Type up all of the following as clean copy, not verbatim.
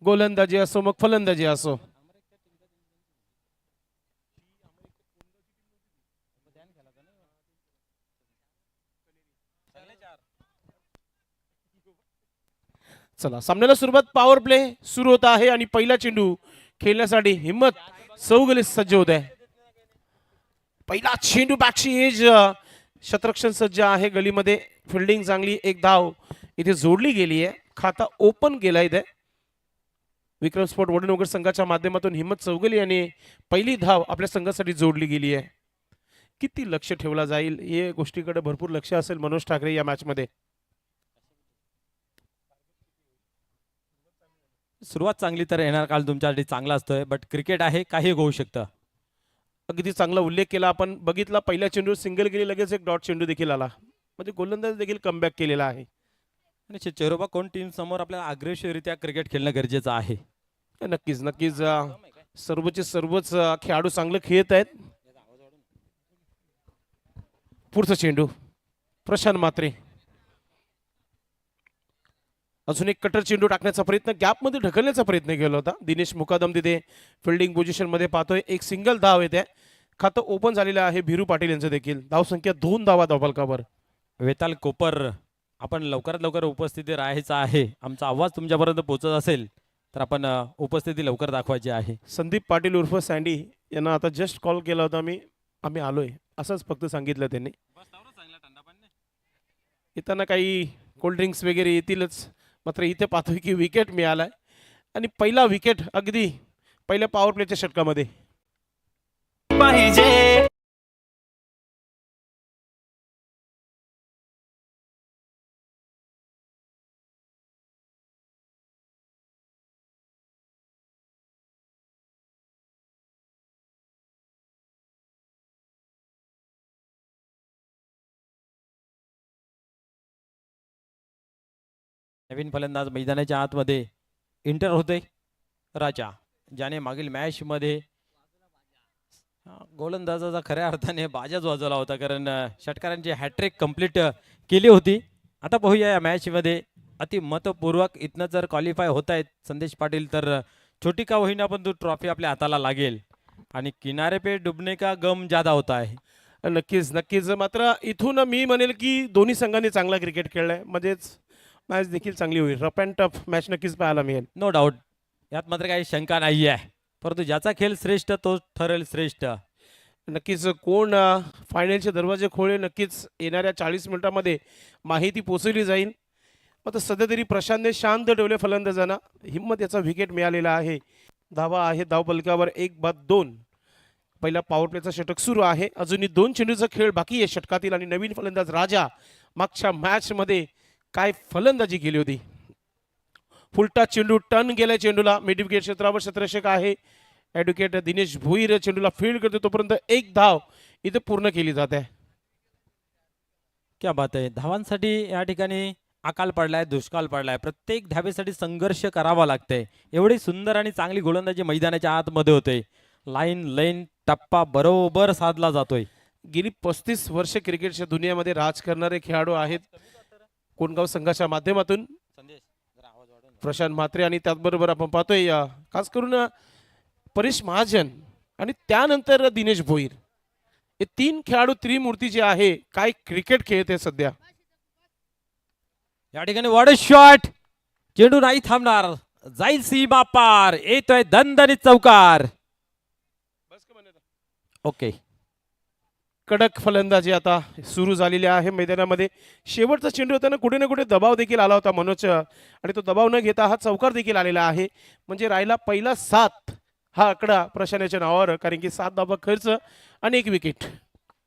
गोलंदाजी असो मग फलंदाजी असो. चला सामन्याला सुरुवात. पॉवर प्ले सुरू होत आहे आणि पहिला चेंडू खेळण्यासाठी हिम्मत चौगले सज्ज होत आहे. पहिला चेंडू बॅकशी एज शतरक्षण सज्ज आहे गलीमध्ये. फिल्डिंग चांगली. एक धाव इथे जोडली गेली आहे. खाता ओपन केला इथे. विक्रम स्पोर्ट वडनगर संघाच्या माध्यमातून हिम्मत चौगले यांनी पहिली धाव आपल्या संघासाठी जोडली गेली आहे. किती लक्ष ठेवला जाईल या गोष्टीकडे भरपूर लक्ष असेल मनोज ठाकरे या मॅच मध्ये. सुरुवात चांगली तर येणार काल तुमच्यासाठी चांगला असतोय, बट क्रिकेट आहे, काही होऊ शकतं. अगदी चांगला उल्लेख केला आपण. बघितला पहिल्या चेंडू सिंगल गेली, लगेच एक डॉट चेंडू देखील आला. म्हणजे गोलंदाज देखील कमबॅक केलेला आहे. आणि चेरोबा कोण टीम समोर आपल्याला अग्रेसिव्हरित्या क्रिकेट खेळणं गरजेचं आहे. नक्कीच नक्कीच सर्वचे सर्वच खेळाडू चांगलं खेळत आहेत. पुढचा चेंडू प्रशांत मात्रे. अजून एक कटर चेंडू टाकण्याचा प्रयत्न, गॅपमध्ये ढकलण्याचा प्रयत्न केला होता. दिनेश मुकादम तिथे फिल्डिंग पोझिशन मध्ये पाहतोय. एक सिंगल धाव येते. खातं ओपन झालेलं आहे भिरू पाटील यांचं देखील. धाव संख्या 2 धावा धावफलकावर. वेताल कोपर, आपण लवकरात लवकर उपस्थिती राहायचं आहे. आमचा आवाज तुमच्यापर्यंत पोहोचत असेल तर आपण उपस्थिती लवकर दाखवायची आहे. संदीप पाटील उर्फ सँडी यांना आता जस्ट कॉल केला होता आम्ही आलोय असंच फक्त सांगितलं त्यांनी. येताना काही कोल्ड्रिंक्स वगैरे येतीलच. मात्र इथे पाहतोय की विकेट मिळालाय आणि पहिला विकेट अगदी पहिल्या पॉवर प्लेच्या षटकामध्ये पाहिजे. नवीन फलंदाज मैदानाच्या आतमध्ये इंटर होते राजा, ज्याने मागील मॅच मध्ये गोलंदाजाचा खऱ्या अर्थाने बाजाच वाजवला होता, कारण षटकारांची हॅट्रिक कंप्लीट केली होती. आता पाहूया या मॅच मध्ये अतिमतपूर्वक इथनं जर क्वालिफाय होत आहेत संदेश पाटील तर छोटी का होईना पण तो ट्रॉफी आपल्या हाताला लागेल. आणि किनारे पे डुबने का गम ज्यादा होता आहे. नक्कीच नक्कीच. मात्र इथून मी म्हणेल की दोन्ही संघांनी चांगला क्रिकेट खेळलाय. म्हणजेच मॅच देखील चांगली होईल. रफ अँड टफ मॅच नक्कीच पाहायला मिळेल. नो डाऊट, यात मात्र काही शंका नाही आहे. परंतु ज्याचा खेळ श्रेष्ठ तो ठरेल श्रेष्ठ. नक्कीच कोण फायनलचे दरवाजे खोळे नक्कीच येणाऱ्या 40 मिनिटांमध्ये माहिती पोचवली जाईल. आता सध्या तरी प्रशांतने शांत ठेवले फलंदाजांना. हिम्मत याचा विकेट मिळालेला आहे. धावा आहे धावफलकावर 1-2. पहिला पॉवर प्लेचा षटक सुरू आहे. अजूनही 2 चेंडूचा खेळ बाकी आहे षटकातील. आणि नवीन फलंदाज राजा मागच्या मॅच मध्ये काय फलंदाजी केली होती. फुलटा चेंडू टर्न गेलाय चेंडूला. मिड विकेट क्षेत्रावर क्षेत्ररक्षक आहे ॲडव्होकेट दिनेश भोईर. चेंडूला फील्ड करतो तोपर्यंत एक धाव इथे पूर्ण केली जाते. क्या बात आहे. धावांसाठी या ठिकाणी अकाल पडलाय, दुष्काळ पडलाय. प्रत्येक धावेसाठी संघर्ष करावा लागतंय. एवढी सुंदर आणि चांगली गोलंदाजी मैदानाच्या आतमध्ये होते. लाईन लेन टप्पा बरोबर साधला जातोय. गेली 35 वर्ष क्रिकेटच्या दुनियामध्ये राज करणारे खेळाडू आहेत कोणगाव संघाच्या माध्यमातून प्रशांत म्हात्रे. आणि त्याचबरोबर आपण पाहतोय खास करून परेश महाजन आणि त्यानंतर दिनेश भोईर. हे 3 खेळाडू त्रिमूर्ती जे आहे काय क्रिकेट खेळते सध्या. या ठिकाणी वॉड शॉट, चेंडू नाही थांबणार, जाईल सीमा पार. येतोय दणदणीत चौकार. ओके, कडक फलंदाजी आता सुरू झालेली आहे मैदानामध्ये. शेवटचा चेंडू होताना कुठे ना कुठे दबाव देखील आला होता मनोज, आणि तो दबाव न घेता हा चौकार देखील आलेला आहे. म्हणजे राहिला पहिला 7 हा आकडा प्रशांतच्या नावावर, कारण की 7 धावा खर्च आणि 1 विकेट.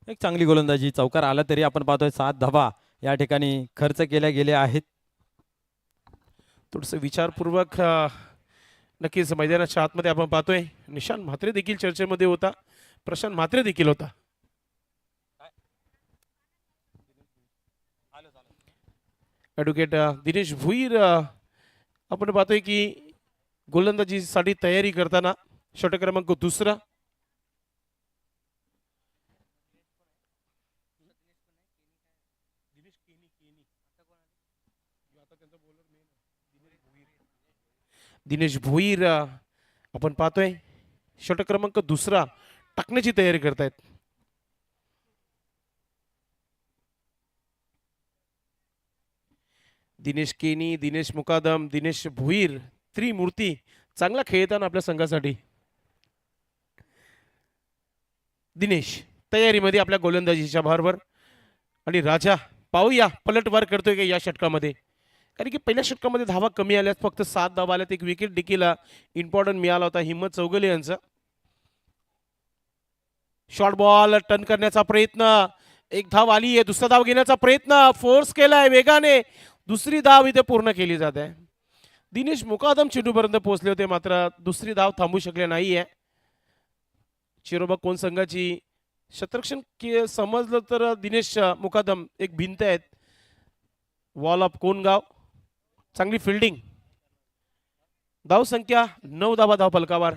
एक चांगली गोलंदाजी. चौकार आला तरी आपण पाहतोय 7 धावा या ठिकाणी खर्च केल्या गेल्या आहेत. थोडंसं विचारपूर्वक नक्कीच मैदानाच्या आतमध्ये आपण पाहतोय. निशांत म्हात्रे देखील चर्चेमध्ये होता, प्रशांत म्हात्रे देखील होता. ॲडव्होकेट दिनेश भुईर आपण पाहतोय की गोलंदाजीसाठी तयारी करताना षटक क्रमांक 2. दिनेश भोईर आपण पाहतोय षटक क्रमांक दुसरा टाकण्याची तयारी करतायत. दिनेश केनी, दिनेश मुकादम, दिनेश भोईर त्रिमूर्ती चांगला खेळताना आपल्या संघासाठी. दिनेश तयारीमध्ये आपल्या गोलंदाजीच्या बरोबर आणि राजा पाहूया पलटवार करतोय का या षटकामध्ये. कारण की पहिल्या षटकामध्ये धावा कमी आल्यात, फक्त 7 धावा आल्यात. एक विकेट देखील इम्पॉर्टंट मिळाला होता हिम्मत चौगले यांचा. शॉर्ट बॉल टर्न करण्याचा प्रयत्न, एक धाव आली आहे, दुसरा धाव घेण्याचा प्रयत्न, फोर्स केलाय वेगाने, दुसरी धाव इथे पूर्ण केली जात आहे. दिनेश मुकादम चेंडूपर्यंत पोहोचले होते, मात्र दुसरी धाव थांबू शकले नाहीये. चिरोबा कोण संघाची शतरक्षण समजलं तर दिनेश मुकादम एक भिंत आहेत. वॉल ऑफ कोणगाव चांगली फिल्डिंग. धाव संख्या 9 धावा धाव फलकावर.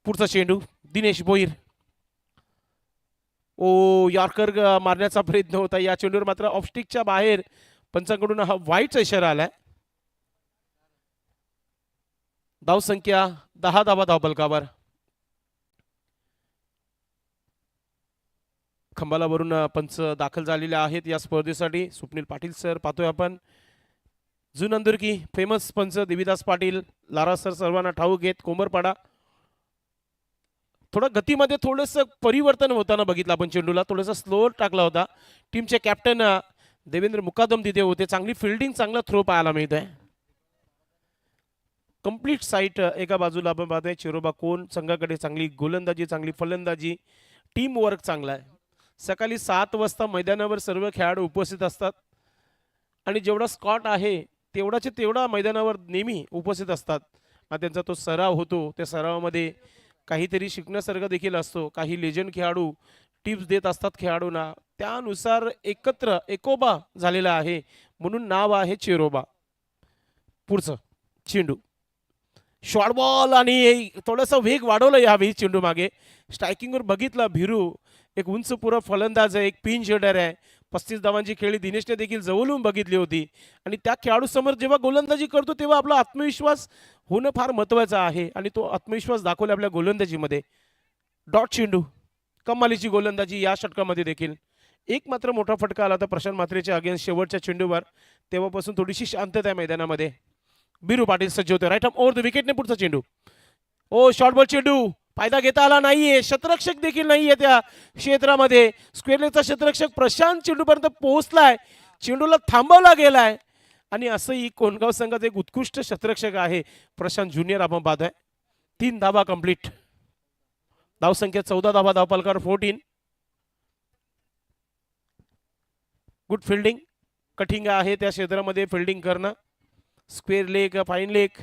पुढचा चेंडू दिनेश भोईर. ओ यॉर्कर मारण्याचा प्रयत्न होता या चेंडूवर, मात्र ऑफस्टिकच्या बाहेर पंचांकडून हा वाईटचा इशारा आलाय. धाव संख्या 10 धावा धाव फलकावर. खंबालावरून पंच दाखल झालेले आहेत या स्पर्धेसाठी. स्वप्नील पाटील सर पाहतोय आपण, जुनंदुर्गी फेमस पंच देवीदास पाटील, लारा सर सर्वांना ठाऊक घेत. कोंबरपाडा थोडं गतीमध्ये थोडंसं परिवर्तन होताना बघितलं आपण. चेंडूला थोडासा स्लो टाकला होता. टीमचे कॅप्टन देवेंद्र मुकादम तिथे होते. चांगली फिल्डिंग, चांगला थ्रो पाहायला मिळत आहे. कंप्लीट साईट एका बाजूला आपण पाहतोय. चिरोबा कोण संघाकडे चांगली गोलंदाजी, चांगली फलंदाजी, टीम वर्क चांगला आहे. सकाळी 7 वाजता मैदानावर सर्व खेळाडू उपस्थित असतात आणि जेवढा स्कॉट आहे तेवढा मैदानावर नेहमी उपस्थित असतात. त्यांचा तो सराव होतो. त्या सरावामध्ये काहीतरी शिकण्यासारखं देखील असतो. काही लेजंड खेळाडू टिप्स देत असतात खेळाडूंना, त्यानुसार एकत्र एकोबा झालेला आहे, म्हणून नाव आहे चिरोबा. पुढचं चेंडू शॉर्ट बॉल आणि थोडासा वेग वाढवला यावेळी चेंडू मागे. स्ट्रायकिंगवर बघितलं भिरू एक उंच पुरा फलंदाज आहे, एक पिन शेडर आहे. 35 धावांची खेळी दिनेशने देखील जवळून बघितली होती. आणि त्या खेळाडू समोर जेव्हा गोलंदाजी करतो तेव्हा आपला आत्मविश्वास होणं फार महत्त्वाचं आहे आणि तो आत्मविश्वास दाखवला आपल्या गोलंदाजीमध्ये. डॉट चेंडू, कमालीची गोलंदाजी या षटकामध्ये देखील. एक मात्र मोठा फटका आला होता प्रशांत म्हात्रेच्या अगेन्स्ट शेवटच्या चेंडूवर, तेव्हापासून थोडीशी शांतता आहे मैदानामध्ये. बिरू पाटील सज्ज होते. राईट आर्म ओव्हर द विकेटने पुढचा चेंडू. ओ शॉर्ट बॉल चेंडू, फायदा घेता आला नाहीये. शतरक्षक देखील नाहीये त्या क्षेत्रामध्ये. स्क्वेअरलेगचा शतरक्षक प्रशांत चेंडूपर्यंत पोहोचलाय, चेंडूला थांबवला गेलाय. आणि असंही कोणगाव संघाचा एक उत्कृष्ट शतरक्षक आहे प्रशांत ज्युनियर आपण पाहतोय. 3 धावा कंप्लीट. धाव संख्या 14 धावा धाव फलकावर 14. गुड फिल्डिंग, कठीण आहे त्या क्षेत्रामध्ये फिल्डिंग करणं. Square leg, fine leg.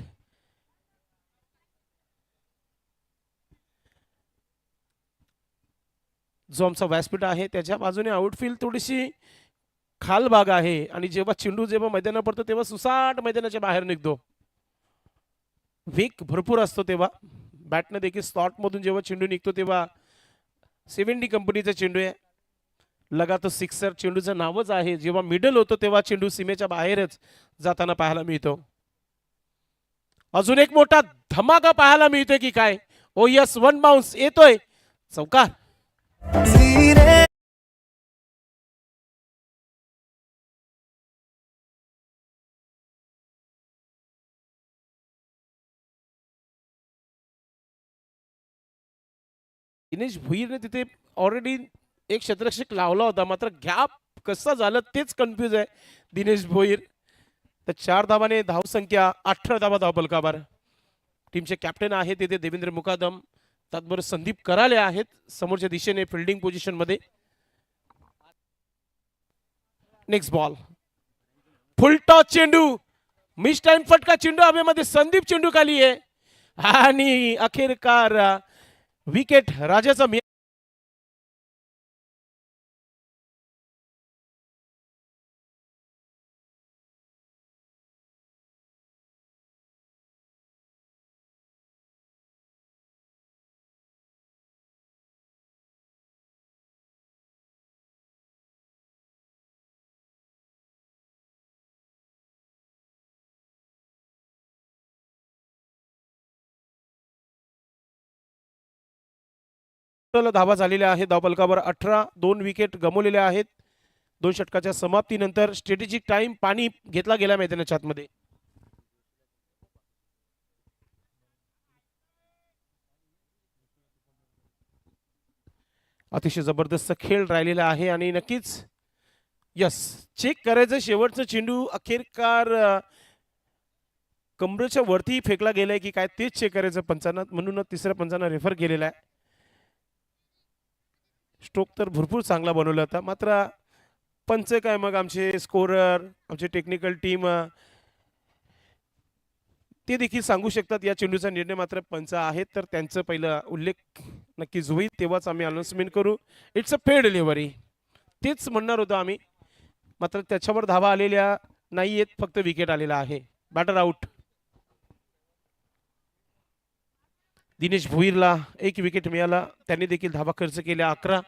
जो आमचा व्यासपीठ आहे त्याच्या बाजूने आउटफील्ड थोडीशी खाल भाग आहे आणि जेव्हा मैदानावर पडतो तेव्हा सुसाट मैदानाच्या बाहेर निघतो. वेग भरपूर असतो तेव्हा. बॅटने देखील स्लॉटमधून जेव्हा चेंडू निघतो तेव्हा 70 कंपनीचा चेंडू आहे. लगातो सिक्सर चेंडूचं नावच आहे. जेव्हा मिडल होतो तेव्हा चेंडू सीमेच्या बाहेरच जाताना पाहायला मिळतो. अजून एक मोठा धमाका पाहायला मिळतोय की काय. ओ यस, 1 बाउन्स येतोय चौकार. दिनेश भोईरने तिथे ऑलरेडी एक शतरक्षक लावला होता, मात्र गॅप कसा झालं तेच कन्फ्यूज आहे दिनेश भोईर. तर 4 धावाने धाव संख्या 18 धावा धाव फलकावर. टीमचे कॅप्टन आहेत तिथे देवेंद्र मुकादम, त्याचबरोबर संदीप कराले आहेत समोरच्या दिशेने फिल्डिंग पोझिशन मध्ये. नेक्स्ट बॉल, फुल टॉस चेंडू, मिस टाइम फटका, चेंडू हवेमध्ये, संदीप चेंडू खाली आहे आणि अखेरकार विकेट राजाचा. टोटल धावा झालेल्या आहेत धावफलकावर 18, 2 विकेट गमावलेल्या आहेत 2 षटकाच्या समाप्तीनंतर. स्ट्रॅटेजिक टाइम पाणी घेतला गेला मैदानाच्या आतमध्ये. अतिशय जबरदस्त खेळ राहिलेला आहे आणि नक्कीच यस चेक करायचं शेवटचं चेंडू अखेरकार कमरेच्या वरती फेकला गेलाय की काय तेच चेक करायचं पंचांना, म्हणून तिसऱ्या पंचांना रेफर केलेला आहे. स्ट्रोक तर भरपूर चांगला बनवला होता, मात्र पंच काय मग आमचे स्कोरर आमचे टेक्निकल टीम ते देखील सांगू शकतात या चेंडूचा निर्णय मात्र पंच आहेत तर त्यांचं पहिला उल्लेख नक्कीच होईल तेव्हाच आम्ही अनाउन्समेंट करू. इट्स अ फेड डिलिव्हरी तेच म्हणणार होतो आम्ही, मात्र त्याच्यावर धावा आलेल्या नाही आहेत, फक्त विकेट आलेला आहे. Batter out. दिनेश भोईरला 1 विकेट मिळाला, त्यांनी देखील धावा खर्च केल्या 11.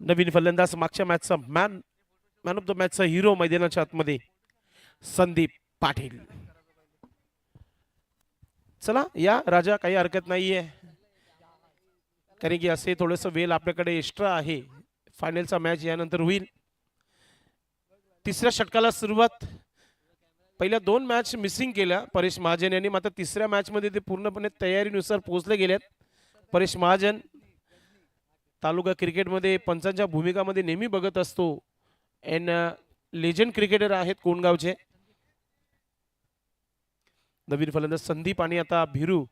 नवीन फलंदाज मागच्या मॅचचा मॅन ऑफ द मॅचचा हिरो मैदानाच्या आतमध्ये संदीप पाटील. चला या राजा, काही हरकत नाहीये, कारण की असे थोडंसं वेळ आपल्याकडे एक्स्ट्रा आहे. फायनलचा मॅच यानंतर होईल. तिसऱ्या षटकाला सुरुवात. पहिल्या 2 मॅच मिसिंग केल्या परेश महाजन यांनी, मात्र तिसऱ्या मॅच मध्ये ते पूर्णपणे तयारीनुसार पोहोचले गेलेत. परेश महाजन तालुका क्रिकेटमध्ये पंचांच्या भूमिकामध्ये नेहमी बघत असतो. एन लेजंड क्रिकेटर आहेत कोणगावचे. नवीन फलंदाज संदीप आणि आता भिरू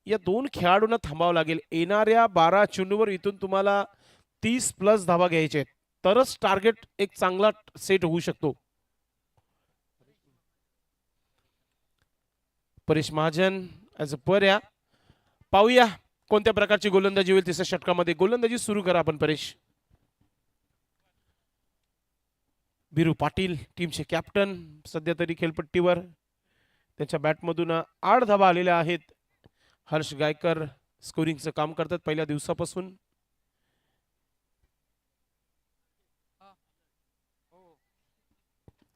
या 2 खेळाडूंना थांबावं लागेल. येणाऱ्या 12 चेंडूवर इथून तुम्हाला 30+ धावा घ्यायचे आहेत, तरच टार्गेट एक चांगला सेट होऊ शकतो. परेश महाजन ॲज अ पर्या. पाहूया कोणत्या प्रकारची गोलंदाजी होईल तिसऱ्या षटकामध्ये. गोलंदाजी सुरू करा आपण परेश. बिरू पाटील टीमचे कॅप्टन सध्या तरी खेळपट्टीवर. त्यांच्या बॅटमधून 8 धावा आलेल्या आहेत. हर्ष गायकर स्कोरिंगचं काम करतात पहिल्या दिवसापासून.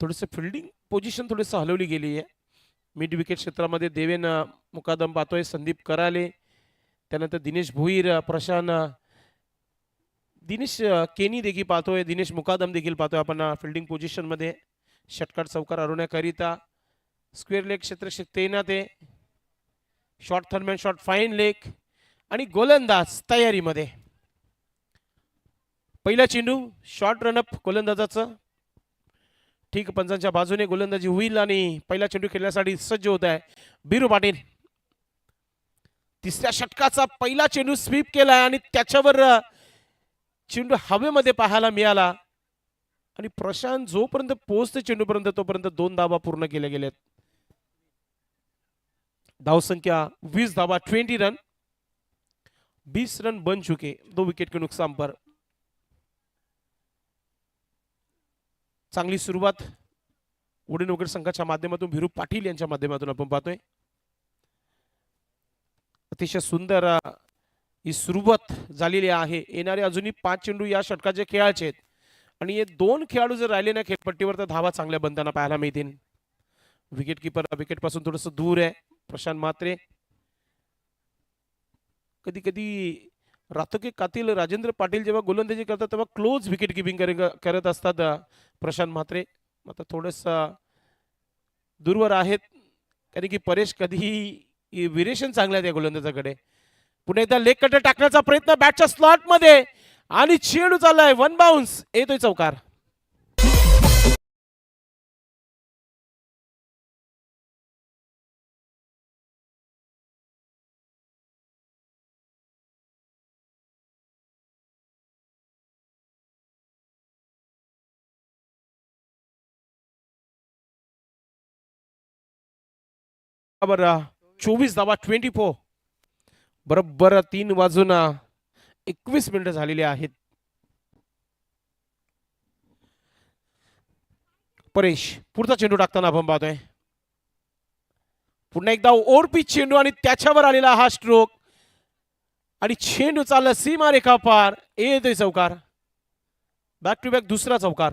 थोडंसं फिल्डिंग पोझिशन थोडंसं हलवली गेली आहे. मिड विकेट क्षेत्रामध्ये देवेन मुकादम पाहतोय, संदीप कराले, त्यानंतर दिनेश भोईर, प्रशांत दिनेश केनी देखील पाहतोय, दिनेश मुकादम देखील पाहतोय आपण फिल्डिंग पोझिशन मध्ये. षटकार चौकार हरवण्याकरिता स्क्वेअर लेग क्षेत्र तैनात आहे. शॉर्ट थर्मॅन शॉर्ट फाईन लेग आणि गोलंदाज तयारीमध्ये. पहिला चेंडू शॉर्ट रनअप गोलंदाजाचं. ठीक पंचांच्या बाजूने गोलंदाजी होईल आणि पहिला चेंडू खेळण्यासाठी सज्ज होत आहे बिरू पाटील. तिसऱ्या षटकाचा पहिला चेंडू स्वीप केलाय आणि त्याच्यावर चेंडू हवेमध्ये पाहायला मिळाला आणि प्रशांत जोपर्यंत पोहोचते चेंडूपर्यंत तोपर्यंत 2 धावा पूर्ण केल्या गेल्यात. धावसंख्या 20 धावा 20 रन. 20 रन बन चुके 2 विकेट के नुकसान पर. चांगली सुरुवात वडील वगैरे संघाच्या माध्यमातून भिरू पाटील यांच्या माध्यमातून आपण पाहतोय. अतिशय सुंदर ही सुरुवात झालेली आहे. येणारे अजूनही 5 चेंडू या षटकाचे खेळायचे आहेत आणि हे 2 खेळाडू जर राहिले ना खेळपट्टीवर तर धावा चांगल्या बनताना पाहायला मिळतील. विकेट किपर विकेट पासून थोडस दूर आहे प्रशांत म्हात्रे. कधी कधी रातके कातील राजेंद्र पाटील जेव्हा गोलंदाजी करतात तेव्हा क्लोज विकेट किपिंग करत असतात प्रशांत म्हात्रे. आता थोडस दूरवर आहेत कारण की परेश कधीही व्हेरिएशन चांगल्या त्या गोलंदाजाकडे. पुन्हा एकदा लेग कटर टाकण्याचा प्रयत्न बॅटच्या स्लॉट मध्ये आणि चेंडू चाललाय 1 बाउन्स येतोय चौकार. बरोबर 24 धावा 24. बरोबर 3 वाजून 21 मिनिटं झालेली आहेत. परेश पुढचा चेंडू टाकताना आपण पाहतोय. पुन्हा एकदा ओरपी चेंडू आणि त्याच्यावर आलेला हा स्ट्रोक आणि चेंडू चालला सीमा रेखा पार येतोय चौकार. बॅक टू बॅक दुसरा चौकार.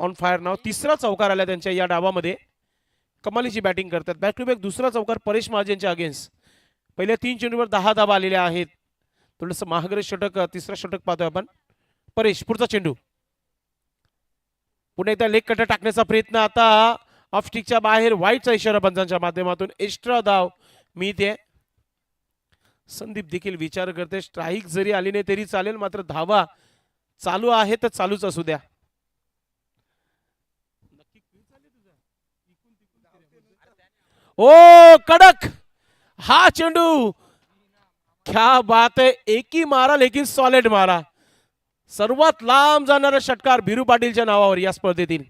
ऑन फायर नाव तिसरा चौकार आला त्यांच्या या डावामध्ये. कमालीची बॅटिंग करतात. बॅक टू बॅक दुसरा चौकार परेश महाजनच्या अगेन्स्ट. पहिल्या 3 चेंडूवर 10 धावा आलेल्या आहेत. थोडंसं महागडे षटक तिसरा षटक पाहतोय आपण. परेश पुढचा चेंडू. पुन्हा एकदा लेग कटर टाकण्याचा प्रयत्न. आता ऑफ स्टिकच्या बाहेर वाईटचा इशारा पंचांच्या माध्यमातून. एक्स्ट्रा धाव मिळते. संदीप देखील विचार करते स्ट्राईक जरी आली नाही तरी चालेल, मात्र धावा चालू आहे तर चालूच असू द्या. ओ कडक हा चेंडू. क्या बात है, एक ही मारा लेकिन सॉलिड मारा. सर्वात लांब जाणारा षटकार भिरू पाटीलच्या नावावर या स्पर्धेतील.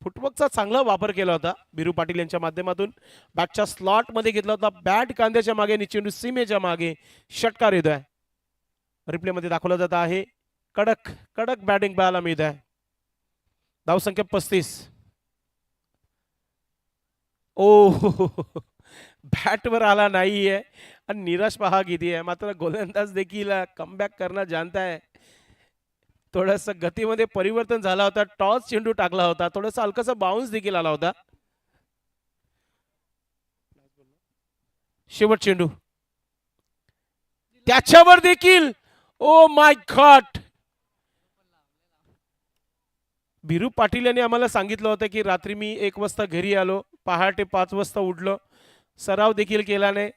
फुटवर्कचा चांगला वापर केला होता बिरू पाटील यांच्या माध्यमातून. बॅटच्या स्लॉट मध्ये घेतला होता. बॅट कांद्याच्या मागे, चेंडू सीमेच्या मागे. षटकार येतोय. रिप्ले मध्ये दाखवला जात आहे. कडक कडक बॅटिंग पाहायला मिळत आहे. धावसंख्या 35. ओ बॅटवर आला नाहीये आणि निराश पहा किती आहे. मात्र गोलंदाज देखील कमबॅक करणं जानताय. थोडस गतीमध्ये परिवर्तन झाला होता. टॉस चेंडू टाकला होता. थोडासा हलकासा बाउन्स देखील आला होता. शेवट चेंडू त्याच्यावर देखील. Oh my God. भिरू पाटील यांनी आम्हाला सांगितलं होतं की रात्री मी 1 वाजता घरी आलो, पहाटे 5 वाजता उठलो, सराव देखील केला नाही.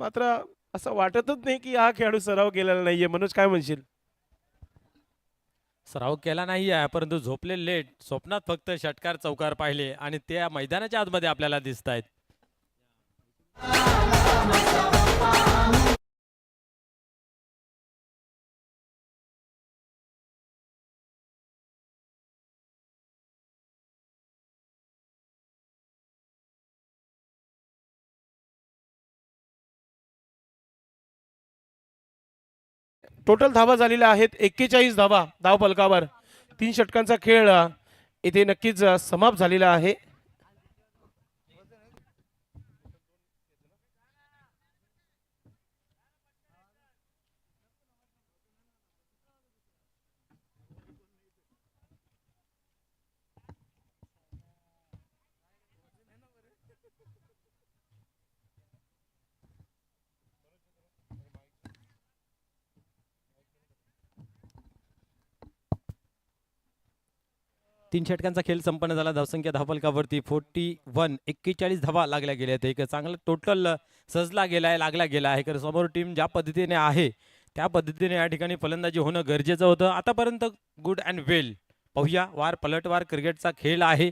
मात्र असं वाटतच नाही की हा खेळाडू सराव केलेला नाहीये. मनोज काय म्हणशील? सराव केला नाही आहे, परंतु झोपले लेट. स्वप्नात फक्त षटकार चौकार पाहिले आणि ते मैदानाच्या आतमध्ये आपल्याला दिसत आहेत. टोटल धावा झालेल्या आहेत 41 धावा धाव फलकावर. 3 षटकांचा खेळ इथे नक्कीच समाप्त झालेला आहे. तीन षटकांचा खेळ संपन्न झाला. धावसंख्या धावफलकावरती 41. 41 धावा लागल्या गेल्या. एक चांगला टोटल सजला गेलाय, लागला गेला आहे. कारण समोर टीम ज्या पद्धतीने आहे त्या पद्धतीने या ठिकाणी फलंदाजी होणं गरजेचं होतं. आतापर्यंत गुड अँड वेल. पाहूया, वार पलटवार क्रिकेटचा खेळ आहे.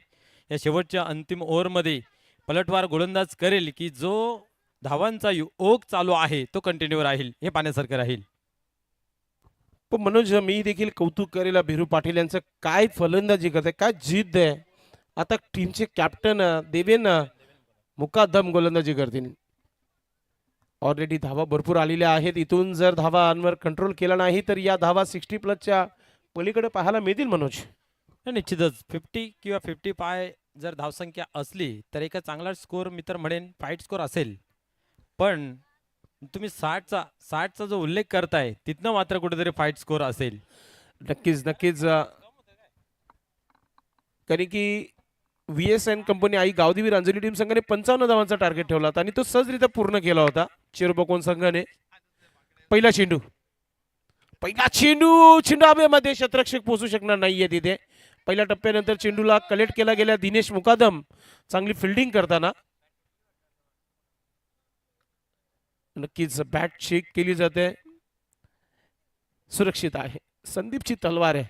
या शेवटच्या अंतिम ओव्हरमध्ये पलटवार गोलंदाज करेल की जो धावांचा ओघ चालू आहे तो कंटिन्यू राहील, हे पाहण्यासारखं राहील. पण मनोज मी देखील कौतुक करेल भिरू पाटील यांचं. काय फलंदाजी करते, काय जिद्द आहे. आता टीमचे कॅप्टन देवेन मुकादम गोलंदाजी करतील. ऑलरेडी धावा भरपूर आलेल्या आहेत. इथून जर धावांवर कंट्रोल केला नाही तर या धावा 60+ पलीकडे पाहायला मिळतील मनोज. निश्चितच 50 किंवा 55 जर धावसंख्या असली तर एक चांगला स्कोर मी तर म्हणेन फाईट स्कोर असेल. पण तुम्ही 60चा जो उल्लेख करताय तिथनं मात्र कुठेतरी फाईट स्कोर असेल. नक्कीच नक्कीच. कारण की VSN कंपनी आई गावदेवी रांजणी टीम संघाने 55 धावांचा टार्गेट ठेवला होता आणि तो सहजरित्या पूर्ण केला होता चिरबकोन संघाने. पहिला चेंडू चेंडू हवेमध्ये. क्षेत्ररक्षक पोहोचू शकणार नाहीये तिथे. पहिल्या टप्प्यानंतर चेंडूला कलेक्ट केला गेला दिनेश मुकादम चांगली फिल्डिंग करताना. नक्कीच बॅट चेक केली जाते. सुरक्षित आहे. संदीपची तलवार आहे.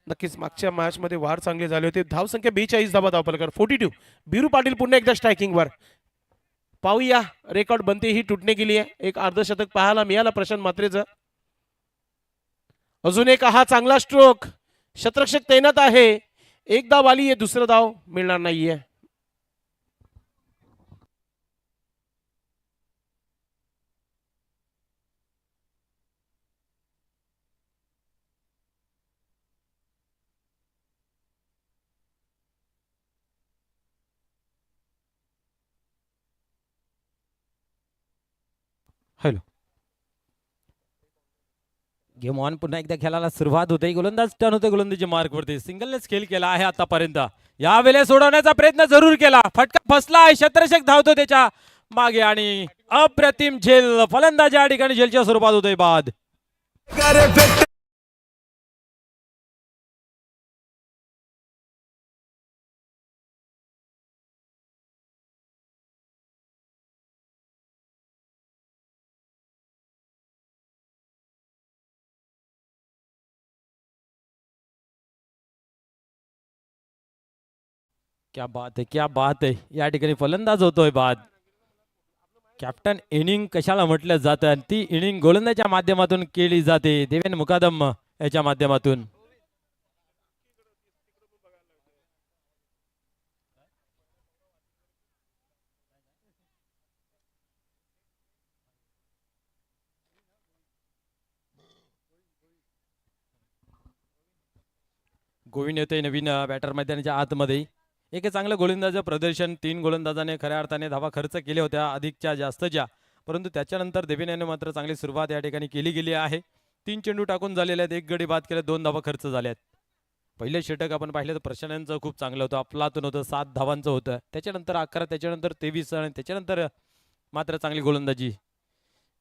नक्कीच मागच्या मॅच मध्ये वार चांगले झाले होते. धावसंख्या 42 धावा धावफलकावर 42. भिरू पाटील पुन्हा एकदा स्ट्रायकिंग वर. पाहूया, रेकॉर्ड बनते ही तुटणे गेली आहे. एक अर्धशतक पाहायला मिळाला प्रशांत मात्रेचं. अजून एक हा चांगला स्ट्रोक. शतरक्षक तैनात आहे. एक धाव आली आहे, दुसरं धाव मिळणार नाहीये. हॅलो. गेम ऑन पुन्हा एकदा खेळायला सुरुवात होते. गोलंदाज टर्न होते गोलंदाजी मार्कवरती. सिंगलनेच खेळ केला आहे आतापर्यंत. यावेळेस सोडवण्याचा प्रयत्न जरूर केला. फटका फसला आहे. शतरक्षक धावतो त्याच्या मागे आणि अप्रतिम झेल. फलंदाज या ठिकाणी झेलच्या स्वरूपात होतोय बाद. क्या बात आहे, क्या बात आहे. या ठिकाणी फलंदाज होतोय बाद. कॅप्टन इनिंग कशाला म्हटलं जातं आणि ती इनिंग गोलंदाजच्या माध्यमातून केली जाते. देवेंद्र मुकादम याच्या माध्यमातून. गोविंद येतोय नवीन बॅटर मैदानाच्या आतमध्ये. एक चांगलं गोलंदाज प्रदर्शन. 3 गोलंदाजाने खऱ्या अर्थाने धावा खर्च केल्या होत्या अधिकच्या जास्तच्या, परंतु त्याच्यानंतर देवेन याने मात्र चांगली सुरुवात या ठिकाणी केली गेली आहे. 3 चेंडू टाकून झालेले आहेत. 1 गडी बाद केले. 2 धावा खर्च झाल्यात. पहिले षटक आपण पाहिलं तर प्रशांतचं खूप चांगलं होतं. अफलातून होतं. 7 धावांचं होतं. त्याच्यानंतर 11, त्याच्यानंतर 23 आणि त्याच्यानंतर मात्र चांगली गोलंदाजी.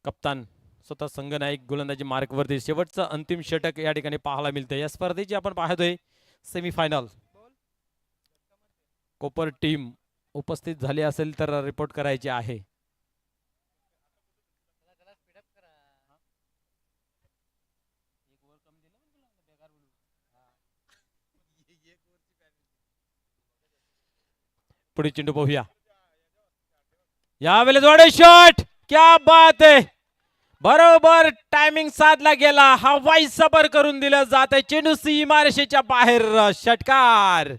कप्तान स्वतः संघनायक गोलंदाजी मार्कवरती. शेवटचं अंतिम षटक या ठिकाणी पाहायला मिळतं. या स्पर्धेची आपण पाहतोय सेमीफायनल. कोपर टीम उपस्थित झाली असेल तर रिपोर्ट करायचे आहे. पुढे चेंडू पाहूया. यावेळेस जोडे शॉट. क्या बात आहे. बरोबर टायमिंग साधला गेला. हवाई सबर करून दिलं जात आहे. चेंडू सीमारेषेच्या बाहेर. षटकार.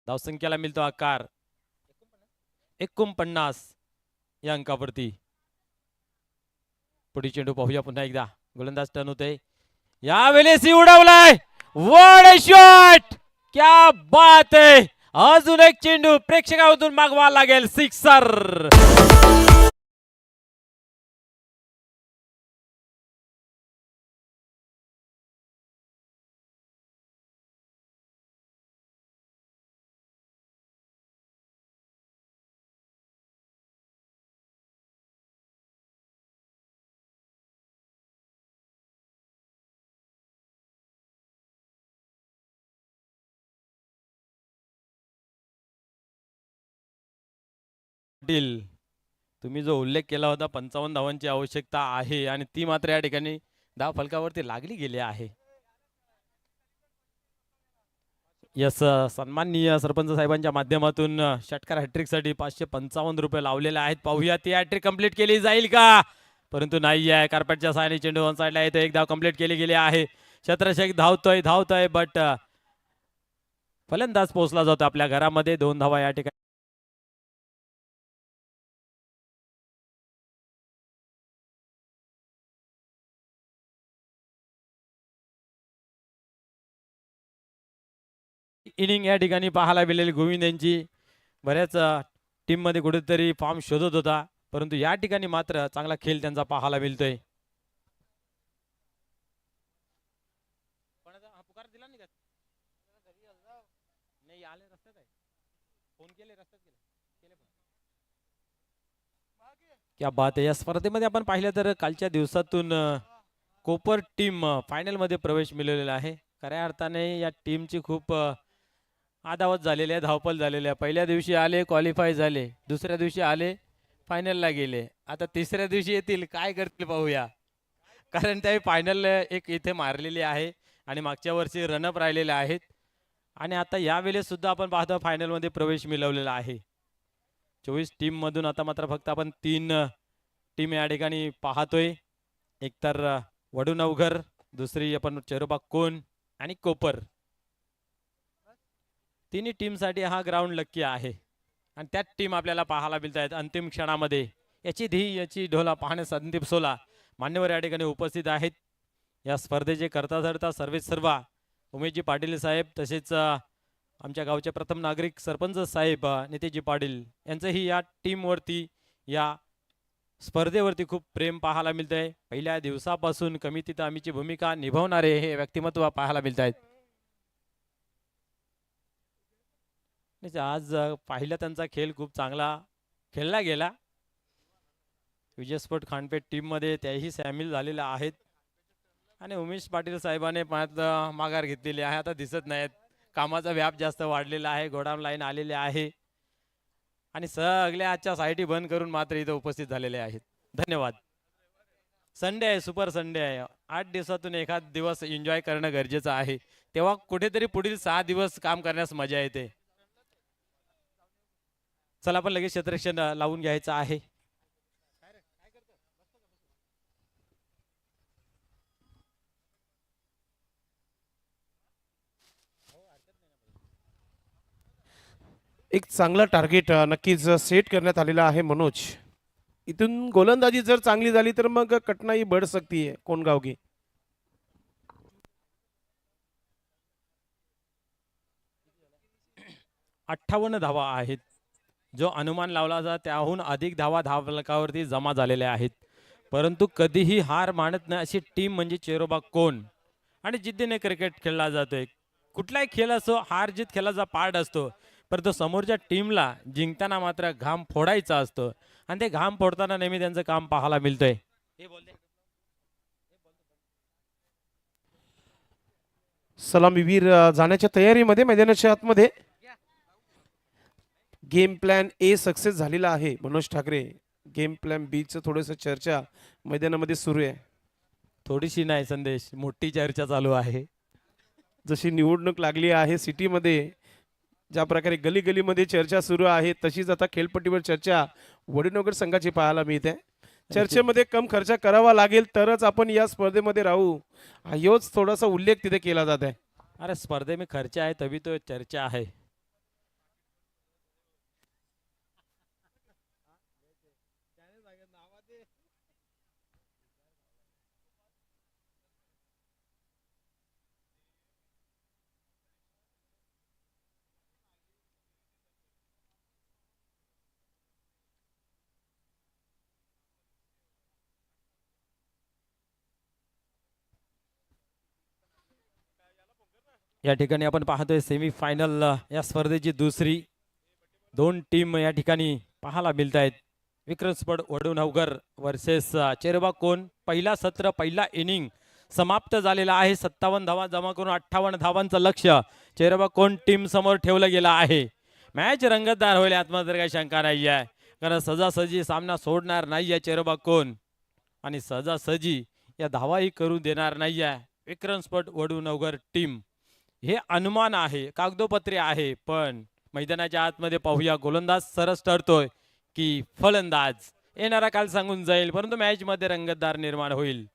धावसंख्येला मिळतो आकार 49 या अंकावरती. पुढे चेंडू पाहूया पुन्हा एकदा. गोलंदाज टर्न होते. यावेळेस उडवलाय. What a shot. क्या बात आहे. अजून एक चेंडू प्रेक्षकांतून मागवा लागेल. सिक्सर. तुम्ही जो उल्लेख केला होता 55 धावांची आवश्यकता आहे आणि ती मात्र या ठिकाणी धाव फलकावरती लागली गेली आहे. यस, सन्माननीय सरपंच साहेबांच्या माध्यमातून षटकार हॅट्रिक साठी 555 रुपये लावलेले आहेत. पाहूया ती हॅट्रिक कंप्लीट केली जाईल का, परंतु नाही आहे. कार्पेटच्या साहाय्याने चेंडू वन साइडला येतो. एक धाव कंप्लीट केली गेली आहे. शतरक्षक धावतोय बट फलंदाज पोहोचला जातो आपल्या घरामध्ये. 2 धावा या ठिकाणी. इनिंग या ठिकाणी पाहायला मिळेल. गोविंद यांची बऱ्याच टीम मध्ये कुठेतरी फॉर्म शोधत होता, परंतु या ठिकाणी मात्र चांगला खेळ त्यांचा पाहायला मिळतोय. क्या बात आहे. या स्पर्धेमध्ये आपण पाहिलं तर कालच्या दिवसातून कोपर टीम फायनलमध्ये प्रवेश मिळवलेला आहे. खऱ्या अर्थाने या टीमची खूप आदावत झालेली आहे, धावपळ झालेली आहे. पहिल्या दिवशी आले, क्वालिफाय झाले. दुसऱ्या दिवशी आले, फायनलला गेले. आता तिसऱ्या दिवशी येतील, काय करतील पाहूया. कारण त्याही फायनल एक इथे मारलेली आहे आणि मागच्या वर्षी रनअप राहिलेले आहेत. आणि आता यावेळेस सुद्धा आपण पाहतो फायनलमध्ये प्रवेश मिळवलेला आहे. 24 टीममधून आता मात्र फक्त आपण 3 टीम या ठिकाणी पाहतोय. एक तर वडूनवघर, दुसरी आपण चेरोबा कोण आणि कोपर. तिन्ही टीमसाठी हा ग्राउंड लक्की आहे आणि त्याच टीम आपल्याला पाहायला मिळत आहेत अंतिम क्षणामध्ये. याची धी याची ढोला पाहणे संदीप सोला मान्यवर या ठिकाणी उपस्थित आहेत. या स्पर्धेचे करता धरता सर्वे सर्वा उमेशजी पाटील साहेब, तसेच आमच्या गावचे प्रथम नागरिक सरपंच साहेब नितेशजी पाटील यांचंही या टीमवरती, या स्पर्धेवरती खूप प्रेम पाहायला मिळत आहे. पहिल्या दिवसापासून कमिटीत आम्हीची भूमिका निभावणारे हे व्यक्तिमत्व पाहायला मिळत आहेत. आज पाहिलं त्यांचा खेळ खूप चांगला खेळला गेला. विजय स्पोर्ट खानपेठ टीम मध्ये त्याही सामील झालेल्या आहेत आणि उमेश पाटील साहेबांनी माघार घेतलेली आहे. आता दिसत नाहीत, कामाचा व्याप जास्त वाढलेला आहे, गोडाऊन लाईन आलेले आहे आणि सगळे आजच्या साईटी बंद करून मात्र इथं उपस्थित झालेले आहेत. धन्यवाद. संडे आहे, सुपर संडे आहे. 8 दिवसातून एखाद दिवस एन्जॉय करणं गरजेचं आहे. तेव्हा कुठेतरी पुढील 6 दिवस काम करण्यास मजा येते. चला आपण लगेच क्षेत्ररक्षण लावून घ्यायचं आहे. एक चांगला टार्गेट नक्कीच सेट करण्यात आलेला आहे मनोज. इथून गोलंदाजी जर चांगली झाली तर मग कठीणाई बढ़ सकती है कोणगाव की. 58 धावा आहेत. जो अनुमान लावला जात त्याहून अधिक धावा धावफलकावरती जमा झालेल्या आहेत. परंतु कधीही हार मानत नाही अशी टीम म्हणजे चेरोबा कोण. आणि जिद्दीने क्रिकेट खेळला जातोय. कुठलाही खेळ असो, हार जीत खेळाचा पार्ट असतो, परंतु समोरच्या टीमला जिंकताना मात्र घाम फोडायचा असतो आणि ते घाम फोडताना नेहमी त्यांचं काम पाहायला मिळतंय. सलामीवीर जाण्याच्या तयारीमध्ये मैदानाच्या आतमध्ये. गेम प्लॅन ए सक्सेस झालेला आहे मनोज ठाकरे. गेम प्लॅन बी चं थोडंसं चर्चा मैदानामध्ये सुरू आहे. थोडीशी नाही संदेश, मोठी चर्चा चालू आहे. जशी निवडणूक लागली आहे सिटीमध्ये, ज्या प्रकारे गली गलीमध्ये चर्चा सुरू आहे, तशीच आता खेळपट्टीवर चर्चा वडीनगर संघाची पाहायला मिळते. चर्चेमध्ये कम खर्च करावा लागेल तरच आपण या स्पर्धेमध्ये राहू, हाच थोडासा उल्लेख तिथे केला जात आहे. अरे स्पर्धे में खर्चा आहे तभी तो चर्चा है. या ठिकाणी आपण पाहतोय सेमीफायनल या स्पर्धेची दुसरी 2 टीम या ठिकाणी पाहायला मिळत आहेत. विक्रम स्पोर्ट वडूनवघर वर्सेस चेरोबा कोण. पहिला सत्र, पहिला इनिंग समाप्त झालेला आहे. 57 धावा जमा करून 58 धावांचं लक्ष्य चेरोबा कोण टीम समोर ठेवलं गेलं आहे. मॅच रंगतदार होईल यात मात्र काही शंका नाही आहे, कारण सहजासहजी सामना सोडणार नाही आहे चेरोबा कोण आणि सहजासहजी या धावाही करू देणार नाही आहे विक्रम स्पोर्ट वडूनवघर टीम. हे अनुमान आहे, कागदोपत्री आहे, पण मैदानाच्या आतमध्ये पाहूया गोलंदाज सरस ठरतोय की फलंदाज. येणारा काल सांगून जाईल, परंतु मॅच मध्ये रंगतदार निर्माण होईल.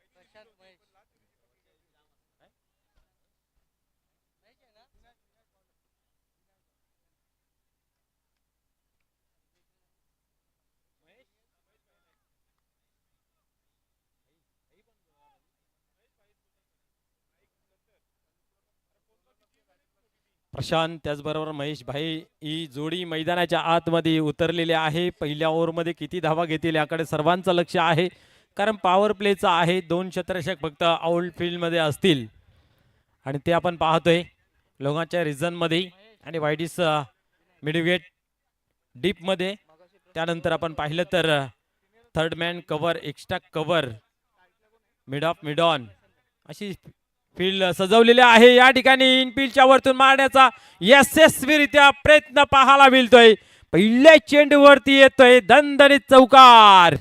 प्रशांत त्याचबरोबर महेश भाई ही जोडी मैदानाच्या आतमध्ये उतरलेली आहे. पहिल्या ओव्हरमध्ये किती धावा घेतील याकडे सर्वांचं लक्ष आहे, कारण पॉवर प्लेचा आहे. 2 क्षेत्ररक्षक फक्त आउट फील्ड मध्ये असतील आणि ते आपण पाहतोय लोकांच्या रिझन मध्ये आणि वाईडिस मिडविकेट डीप मध्ये. त्यानंतर आपण पाहिलं तर third man cover, extra cover, mid of mid on अशी फील्ड सजवलेली आहे. या ठिकाणी इनफील्डच्या वरतून मारण्याचा यशस्वीरित्या प्रयत्न पाहायला मिळतोय. पहिल्या चेंडूवरती येतोय दणदणीत चौकार.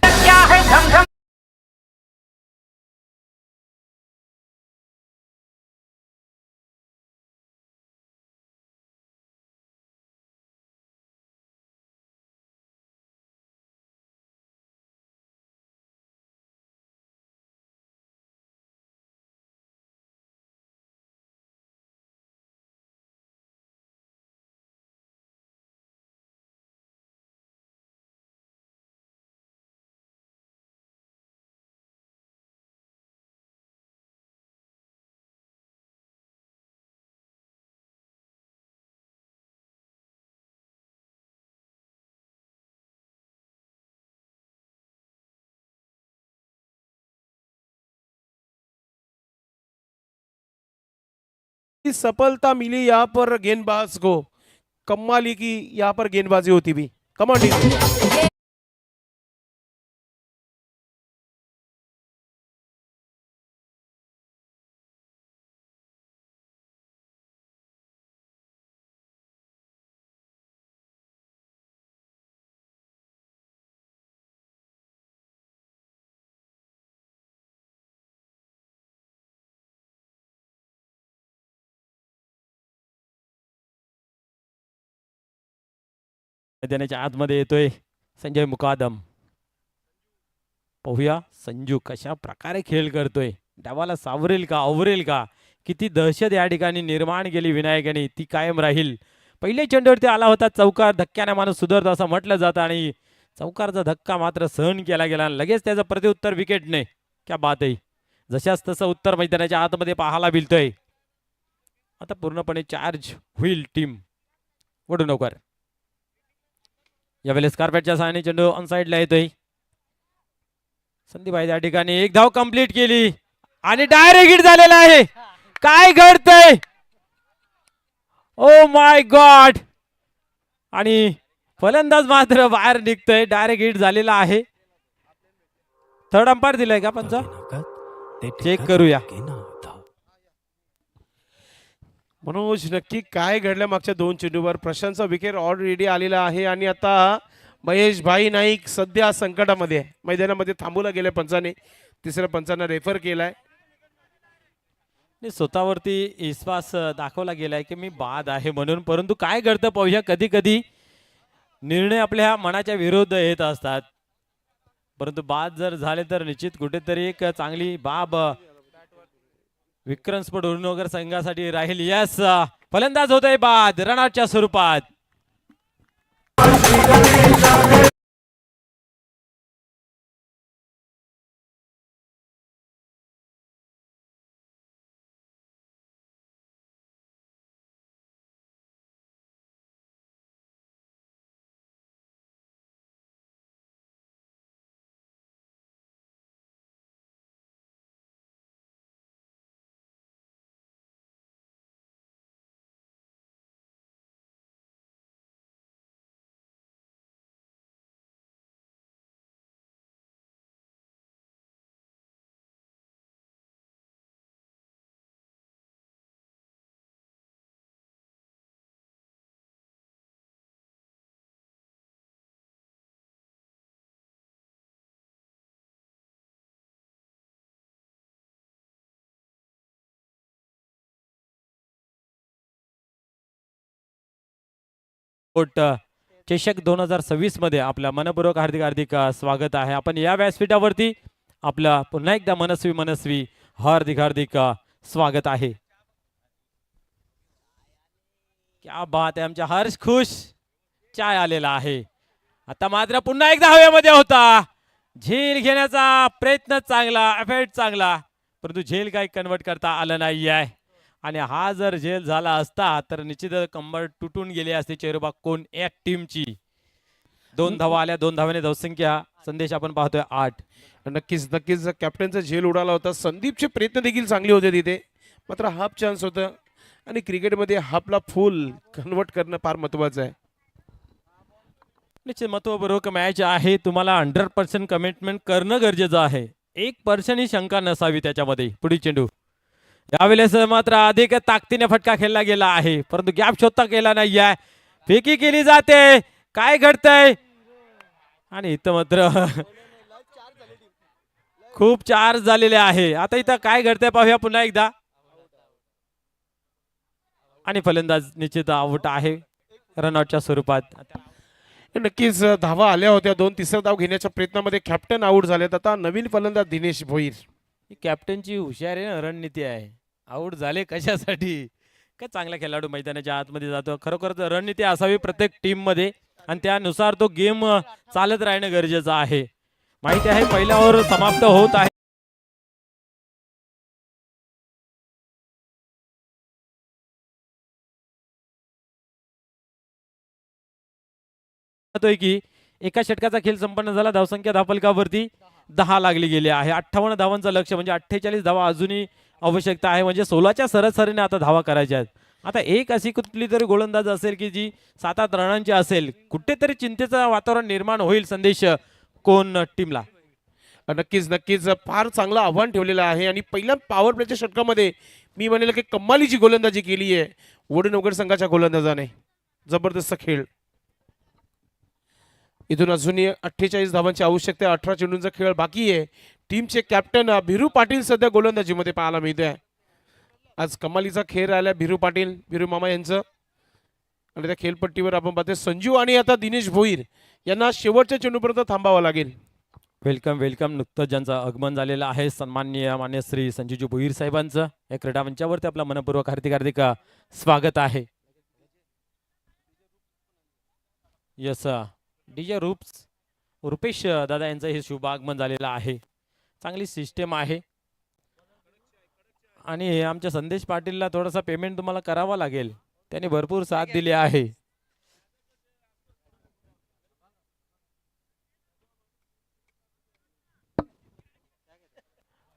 की सफलता मिली यहाँ पर गेंदबाज को, कमाली की यहाँ पर गेंदबाजी होती भी. कमाल टीम. मैदानाच्या आतमध्ये येतोय संजय मुकादम. पाहूया संजू कशा प्रकारे खेळ करतोय. डावाला सावरेल का, आवरेल का. किती दहशत या ठिकाणी निर्माण केली विनायकाने, ती कायम राहील. पहिल्या चेंडूवरती आला होता चौकार. धक्क्याने माणूस सुधारतो असं म्हटलं जातं आणि चौकारचा धक्का मात्र सहन केला गेला. लगेच त्याचं प्रत्युत्तर विकेटने. क्या बात आहे. जशाच तसं उत्तर मैदानाच्या आतमध्ये पाहायला मिळतोय. आता पूर्णपणे चार्ज होईल टीम वडूनकर. यावेळेस कार्पेटच्या सहाय्याने चेंडू ऑन साइडला येतोय. संदीप आहे त्या ठिकाणी एक धाव कंप्लीट केली आणि डायरेक्ट हिट झालेला आहे. काय घडतंय. Oh my God. आणि फलंदाज मात्र बाहेर निघतोय. डायरेक्ट हिट झालेला आहे. थर्ड अंपायर दिलाय का पंचा, चेक करूया. मनोज नक्की काय घडलं मागच्या दोन चेंडूवर. प्रशांतचा विकेट ऑलरेडी आलेला आहे आणि आता महेश भाई नाईक सध्या संकटामध्ये आहे. मैदानामध्ये थांबवला गेल्या पंचाने. तिसऱ्या पंचांना रेफर केलाय. स्वतःवरती विश्वास दाखवला गेलाय की मी बाद आहे म्हणून. परंतु काय घडतं पाहूया. कधी कधी निर्णय आपल्या मनाच्या विरुद्ध येत असतात. परंतु बाद जर झाले तर निश्चित कुठेतरी एक चांगली बाब विक्रम स्पोर्ट वडूनगर संघासाठी राहील. यस, फलंदाज होतोय बाद रनआउटच्या स्वरूपात. चषक 2026 मध्ये आपल्या मनपूर्वक हार्दिक हार्दिक स्वागत आहे. आपण या व्यासपीठावरती आपलं पुन्हा एकदा मनस्वी हार्दिक हार्दिक स्वागत आहे. क्या बात आहे. आमच्या हर्ष खुश चाय आलेला आहे. आता मात्र पुन्हा एकदा हवेमध्ये होता. झेल घेण्याचा प्रयत्न चांगला, एफर्ट चांगला, परंतु झेल काही कन्वर्ट करता आलं नाही आहे. आणि हा जर झेल झाला असता तर निश्चित कंबर तुटून गेली असते चेरुबा कोण एक टीमची. 2 धावा आल्या. 2 धावाने धावसंख्या संदेश आपण पाहतोय 8. नक्कीच नक्कीच कॅप्टनचा झेल उडाला होता. संदीपचे प्रयत्न देखील चांगले होते तिथे. मात्र हाफ चान्स होतं आणि क्रिकेटमध्ये हाफला फुल कन्वर्ट करणं फार महत्वाचं आहे. निश्चित महत्वपूर्वक मॅच आहे. तुम्हाला 100% कमिटमेंट करणं गरजेचं आहे. 1% ही शंका नसावी त्याच्यामध्ये. पुढील चेंडू यावेळेस मात्र अधिक ताकदीने फटका खेळला गेला आहे, परंतु गॅप शोधता गेला नाही आहे. फेकी केली जाते. काय घडतंय आणि इथं मात्र खूप चार्ज झालेले आहे. आता इथं काय घडतंय पाहूया पुन्हा एकदा. आणि फलंदाज निश्चित आउट आहे रनआउटच्या स्वरूपात. नक्कीच धावा आल्या होत्या. 2 तिसरा धाव घेण्याच्या प्रयत्नामध्ये कॅप्टन आऊट झालेत. आता नवीन फलंदाज दिनेश भोईर. ही कॅप्टनची हुशार आहे ना, रणनीती आहे. आउट झाले कशासाठी? काय चांगला खेळाडू मैदानाच्या आतमध्ये जातो. खरोखर रणनीती असावी प्रत्येक टीम मध्ये आणि त्यानुसार तो गेम चालत राहणं गरजेचं आहे. माहिती आहे पहिला ओव्हर समाप्त होत आहे. की एका षटकाचा खेळ संपन्न झाला. धावसंख्या धावफलकावरती 10 लागली गेली आहे. 58 धावांचं लक्ष म्हणजे 48 धावा अजूनही आवश्यकता आहे. म्हणजे 16च्या सरासरीने आता धावा करायच्या आहेत. आता एक अशी कुठली तरी गोलंदाज असेल की जी 7-8 रनांची असेल. कुठेतरी चिंतेचं वातावरण निर्माण होईल संदेश कोण टीमला. नक्कीच नक्कीच फार चांगलं आव्हान ठेवलेलं आहे आणि पहिल्या पॉवर प्लेच्या षटकामध्ये मी म्हणेल की कमालीची गोलंदाजी केली आहे वडनवगड संघाच्या गोलंदाजाने. जबरदस्त खेळ. इथून अजूनही 48 धावांची आवश्यकता आहे. 18 चेंडूंचा खेळ बाकी आहे. टीमचे कॅप्टन भिरू पाटील सध्या गोलंदाजीमध्ये पाहायला मिळते आहे. आज कमालीचा खेळ राहिला भिरू पाटील, भिरू मामा यांचं. आणि त्या खेळपट्टीवर आपण पाहतोय संजू आणि आता दिनेश भोईर यांना शेवटच्या चेंडूपर्यंत थांबावं लागेल. Welcome welcome. नुकतंच ज्यांचं आगमन झालेलं आहे सन्माननीय मान्य श्री संजूजी भोईर साहेबांचं या क्रीडा मंचावरती आपलं मनपूर्वक हार्दिक हार्दिक स्वागत आहे. यस डीजे रुपेश दादा यांचं हे शुभ आगमन झालेलं आहे. चांगली सिस्टीम आहे आणि आमच्या संदेश पाटीलला थोडासा पेमेंट तुम्हाला करावा लागेल. त्यांनी भरपूर साथ दिली आहे.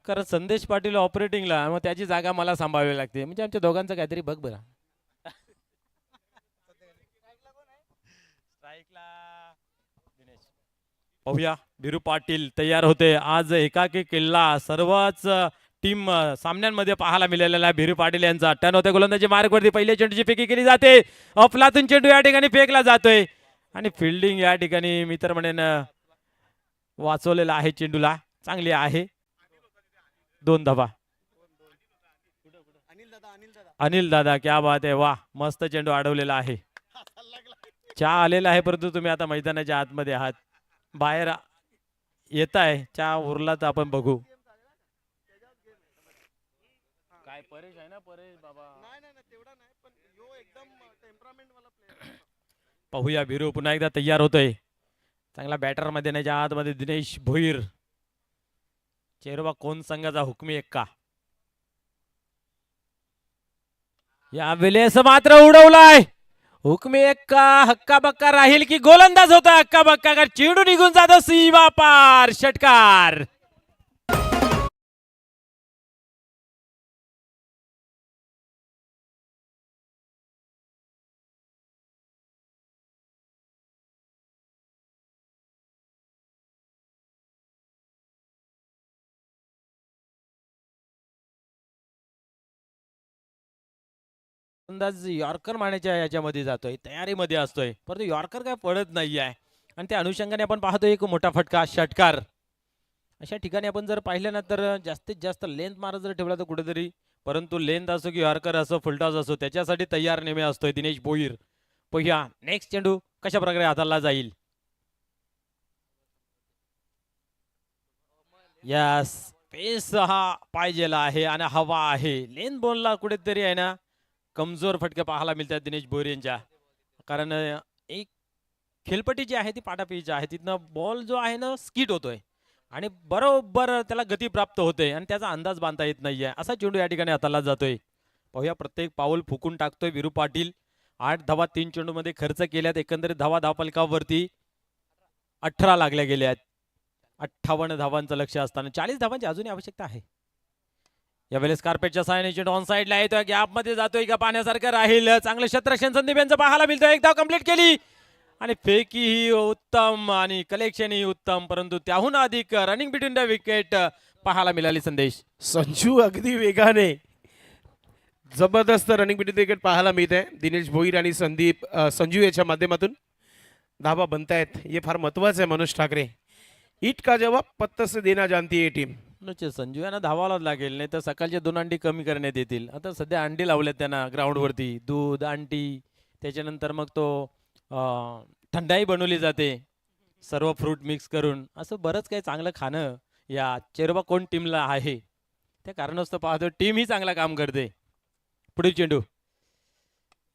कारण संदेश पाटील ऑपरेटिंगला, मग त्याची जागा मला सांभाळावी लागते. म्हणजे आमच्या दोघांचं काहीतरी बघ बरं. पाहूया बिरू पाटील तयार होते. आज एकाकी किल्ला सर्वच टीम सामन्यांमध्ये पाहायला मिळालेला आहे. बिरू पाटील यांचा 98 गोलंदाजी मार्गवरती पहिल्या चेंडूची फेकी केली जाते. अफलातून चेंडू या ठिकाणी फेकला जातोय आणि फिल्डिंग या ठिकाणी मी तर म्हणेन वाचवलेला आहे. चेंडूला चांगली आहे. 2 धावा. अनिल दादा क्या बात आहे. वा मस्त चेंडू अडवलेला आहे. चहा आलेला आहे परंतु तुम्ही आता मैदानाच्या आतमध्ये आहात. बाहेर येत आहे चहा उरला तर आपण बघू. काय परेश आहे ना परेश बाबा. पाहूया बिरू पुन्हा एकदा तयार होतोय. चांगला बॅटर मध्ये येण्याच्या आतमध्ये दिनेश भोईर. चेहरबा कोण संघाचा हुकमी एक्का. या वेळेस मात्र उडवलाय. हुकमी एक्का हक्का बक्का राहील की गोलंदाज होता हक्का बक्का का चेंडू निघून जातो सीमा पार. षटकार. अंदाज यॉर्कर मारण्याच्या याच्यामध्ये जातोय, तयारीमध्ये असतोय, परंतु यॉर्कर काय पडत नाही आहे आणि त्या अनुषंगाने आपण पाहतोय एक मोठा फटका षटकार. अशा ठिकाणी आपण जर पाहिलं ना तर जास्तीत जास्त लेंथ मारत जर ठेवला तर कुठेतरी, परंतु लेंथ असो की यॉर्कर असो फुलटॉस असो त्याच्यासाठी तयार नेहमी असतोय दिनेश भोईर. पहिला नेक्स्ट चेंडू कशा प्रकारे हाताला जाईल. यस पेस हा पाहिजेला आहे आणि हवा आहे. लेंथ बॉलला कुठेतरी आहे ना कमजोर फटके पाहायला मिळतात दिनेश भोईर यांच्या. कारण एक खेळपट्टी जी आहे ती पाटापिची आहे, तिथनं बॉल जो आहे ना स्किट होतोय आणि बरोबर त्याला गती प्राप्त होते आणि त्याचा अंदाज बांधता येत नाहीये. असा चेंडू या ठिकाणी हाताला जातोय. पाहूया प्रत्येक पाऊल फुकून टाकतोय बिरू पाटील. 8 धावा 3 चेंडू मध्ये खर्च केल्यात. एकंदरीत धावा धावफलकावरती 18 लागल्या गेल्या आहेत. 58 धावांचं लक्ष असताना 40 धावांची अजूनही आवश्यकता आहे. यावेळेस कार्पेटच्या साहाय्याने चेंडू ऑन साइडला येतोय, गॅप मध्ये जातोय का पाण्यासारखं राहील. चांगलं क्षेत्ररक्षण संदीप यांचं पाहायला मिळतोय. एक धाव कंप्लीट केली आणि फेकी ही उत्तम आणि कलेक्शन ही उत्तम, परंतु त्याहून अधिक रनिंग बिटवीन द विकेट पाहायला मिळाली संदेश. संजू अगदी वेगाने जबरदस्त रनिंग बिटवीन विकेट पाहायला मिळत आहे. दिनेश भोईर आणि संजू याच्या माध्यमातून धाबा बनतायत. हे फार महत्वाचं आहे. मनोज ठाकरे, ईट का जवाब पत्ता से देना जानती है टीम. संजू यांना धावायला लागेल, नाही तर सकाळचे 2 अंडी कमी करण्यात येतील. आता सध्या अंडी लावल्यात त्यांना ग्राउंडवरती, दूध अंडी, त्याच्यानंतर मग तो थंडाई बनवली जाते सर्व फ्रूट मिक्स करून. असं बरंच काही चांगलं खाणं या चेरोबा कोण टीमला आहे. त्या कारणास्तव पाहतो टीम ही चांगला काम करते. पुढील चेंडू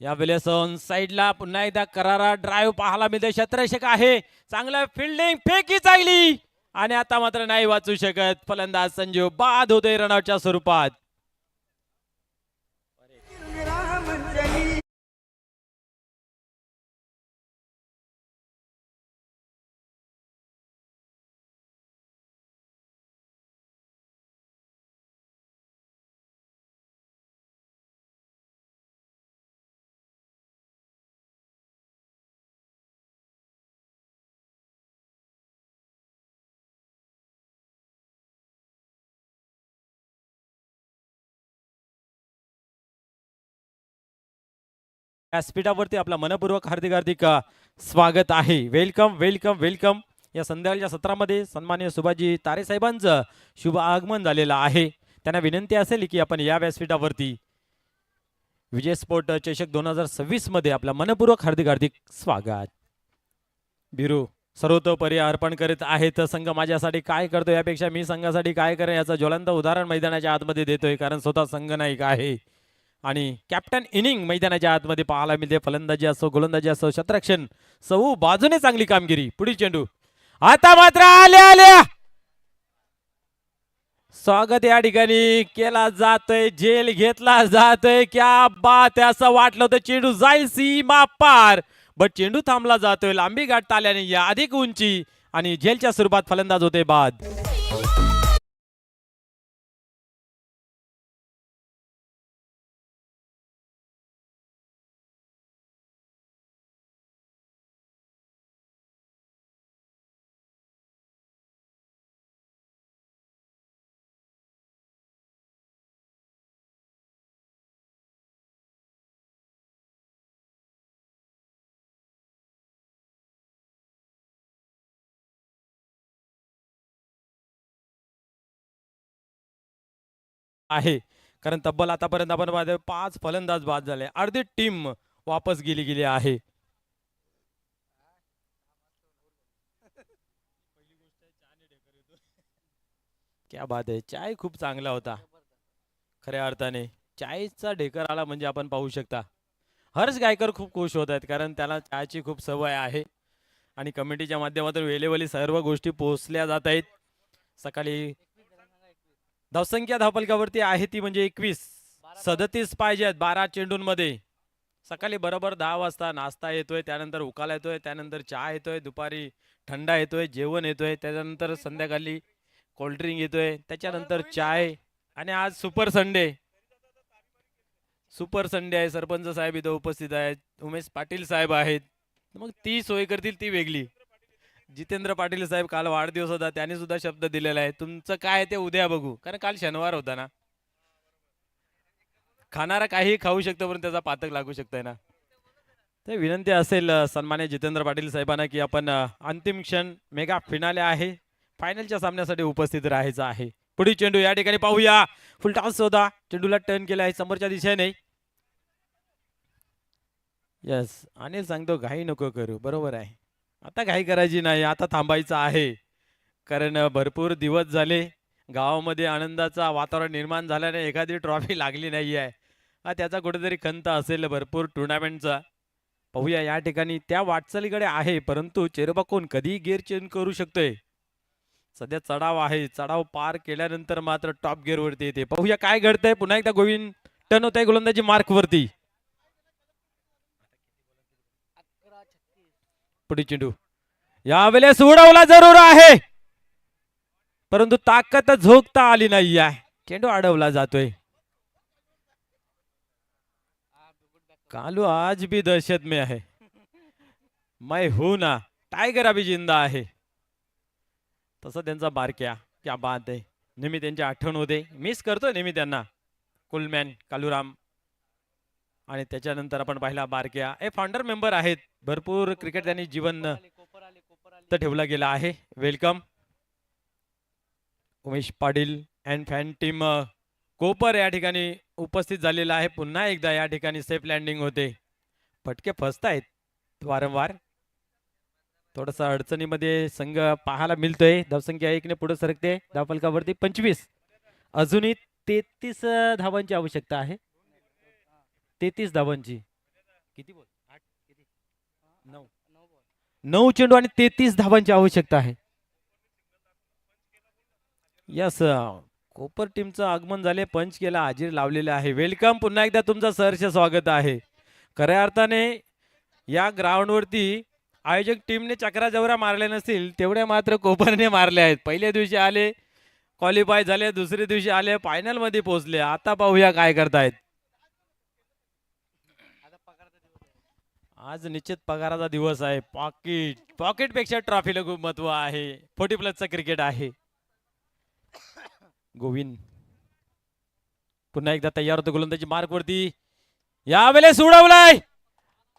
या वेळेस साईडला पुन्हा एकदा करारा ड्राईव्ह पाहायला मिळते. क्षेत्ररक्षक आहे, चांगलं फिल्डिंग, फेकी चांगली आणि आता मात्र नाही वाचू शकत फलंदाज संजू. बाद होतोय रनआउटच्या स्वरूपात. व्यासपीठावरती आपला मनपूर्वक हार्दिक हार्दिक स्वागत आहे. Welcome welcome welcome. या संध्याकाळच्या सत्रामध्ये सन्माननीय सुभाषजी तारे साहेबांचं शुभ आगमन झालेलं आहे. त्यांना विनंती असेल की आपण या व्यासपीठावरती विजय स्पोर्ट चषक 2026 मध्ये आपला मनपूर्वक हार्दिक हार्दिक स्वागत. बिरू सर्वतोपरी अर्पण करीत आहेत. संघ माझ्यासाठी काय करतो यापेक्षा मी संघासाठी काय करेन याचं ज्वलंत उदाहरण मैदानाच्या आतमध्ये देतोय, कारण स्वतः संघ नायक आहे आणि कॅप्टन इनिंग मैदानाच्या आतमध्ये पाहायला मिळते. फलंदाजी असो गोलंदाजी असो क्षेत्ररक्षण सौ बाजूने चांगली कामगिरी. पुढील चेंडू आता मात्र आल्या स्वागत या ठिकाणी केला जातोय, झेल घेतला जातोय. क्या बात आहे. असं वाटलं होतं चेंडू जाईल सीमा पार, बट चेंडू थांबला जातोय. लांबी गाठता आल्याने या अधिक उंची आणि झेलच्या स्वरूपात फलंदाज होते बाद. आहे, कारण तब्बल आतापर्यंत आपण पाहतोय 5 फलंदाज बाद झाले. अर्धी टीम वापस गेली आहे. क्या बात आहे. चाय खूप चांगला होता खऱ्या अर्थाने. चायचा ढेकर आला म्हणजे आपण पाहू शकता हर्ष गायकर खूप खुश होत आहेत, कारण त्याला चायची खूप सवय आहे आणि कमिटीच्या माध्यमातून वेळेवेळी सर्व गोष्टी पोहोचल्या जात आहेत. सकाळी धावसंख्या धावपलकावरती आहे ती म्हणजे 21, 37 पाहिजेत 12 चेंडूंमध्ये. सकाळी बरोबर 10 वाजता नाश्ता येतोय, त्यानंतर उकाला येतोय, त्यानंतर चहा येतोय, दुपारी थंडा येतोय, जेवण येतोय, त्यानंतर संध्याकाळी कोल्ड्रिंक येतोय, त्याच्यानंतर चाय आणि आज सुपर संडे. सुपर संडे आहे. सरपंच साहेब इथं उपस्थित आहेत, उमेश पाटील साहेब आहेत. मग ती सोय करतील ती वेगळी. जितेंद्र पाटील साहेब काल वाढदिवस होता, त्यांनी सुद्धा शब्द दिलेला आहे तुमचं काय ते उद्या बघू, कारण काल शनिवार होता ना. खाणारा काही खाऊ शकतो पण त्याचा पातक लागू शकतोय ना. तर विनंती असेल सन्मान्य जितेंद्र पाटील साहेबांना की आपण अंतिम क्षण मेगा फिनाले आहे, फायनलच्या सामन्यासाठी उपस्थित राहायचं आहे. पुढील चेंडू या ठिकाणी पाहूया. फुल टॉस होता, चेंडूला टर्न केला आहे समोरच्या दिशेने. यस, अनिल सांगतो घाई नको करू, बरोबर आहे. आता घाई करायची नाही, आता थांबायचं आहे, कारण भरपूर दिवस झाले गावामध्ये आनंदाचा वातावरण निर्माण झाल्याने एखादी ट्रॉफी लागली नाही आहे. त्याचा कुठेतरी खंत असेल भरपूर टुर्नामेंटचा. पाहूया या ठिकाणी त्या वाटचालीकडे आहे, परंतु चेरोबा कोण कधी गिअर चेंज करू शकतोय. सध्या चढाव आहे, चढाव पार केल्यानंतर मात्र टॉप गिअर वरती येते. पाहूया काय घडतंय. पुन्हा एकदा गोविंद टर्न होत आहे गोलंदाजी मार्क वरती. पुढे चेंडू यावेळेस उडवला जरूर आहे, परंतु ताकद झोकता आली नाही आहे. चेंडू अडवला जातोय. कालू आज भी दहशत में आहे. मैं हूं ना टायगर अभी जिंदा आहे. तसं त्यांचा बारक्या क्या बात आहे. नेहमी त्यांची आठवण होते. मिस करतो नेहमी त्यांना. कुलमॅन कालुराम आणि त्याच्यानंतर आपण पाहिला बारक्या हे फाउंडर मेंबर आहेत. भरपूर क्रिकेट त्यांनी जीवन तर ठेवला गेला आहे. Welcome Umesh Patil and fan team Kopar या ठिकाणी उपस्थित झालेला आहे. पुन्हा एकदा या ठिकाणी सेफ लँडिंग होते. फटके फसतायत वारंवार. थोडस अडचणीमध्ये संघ पाहायला मिळतोय. धावसंख्या 1 ने पुढे सरकते. धावफलकावरती 25. अजूनही 33 धावांची आवश्यकता आहे. 33 धावांची. किती बोल 8 किती 9 9 चेंडू आणि 33 धावांची आवश्यकता आहे. यस कोपर टीमचं आगमन झाले. पंच केला हाजीर लावलेला आहे. वेलकम पुन्हा एकदा तुमचं सहर्ष स्वागत आहे. खऱ्या अर्थाने या ग्राउंडवरती आयोजक टीमने चक्रा जवरा मारल्या नसतील तेवढ्या मात्र कोपरने मारल्या आहेत. पहिल्या दिवशी आले क्वालिफाय झाले. दुसऱ्या दिवशी आले फायनल मध्ये पोहोचले. आता पाहूया काय करतायत. आज निश्चित पगाराचा दिवस आहे. पॉकेट पेक्षा ट्रॉफीला खूप महत्व आहे. 40+ क्रिकेट आहे. गोविंद पुन्हा एकदा तयार होतो गोलंदाजी मार्क वरती. यावेळेस उडवलाय.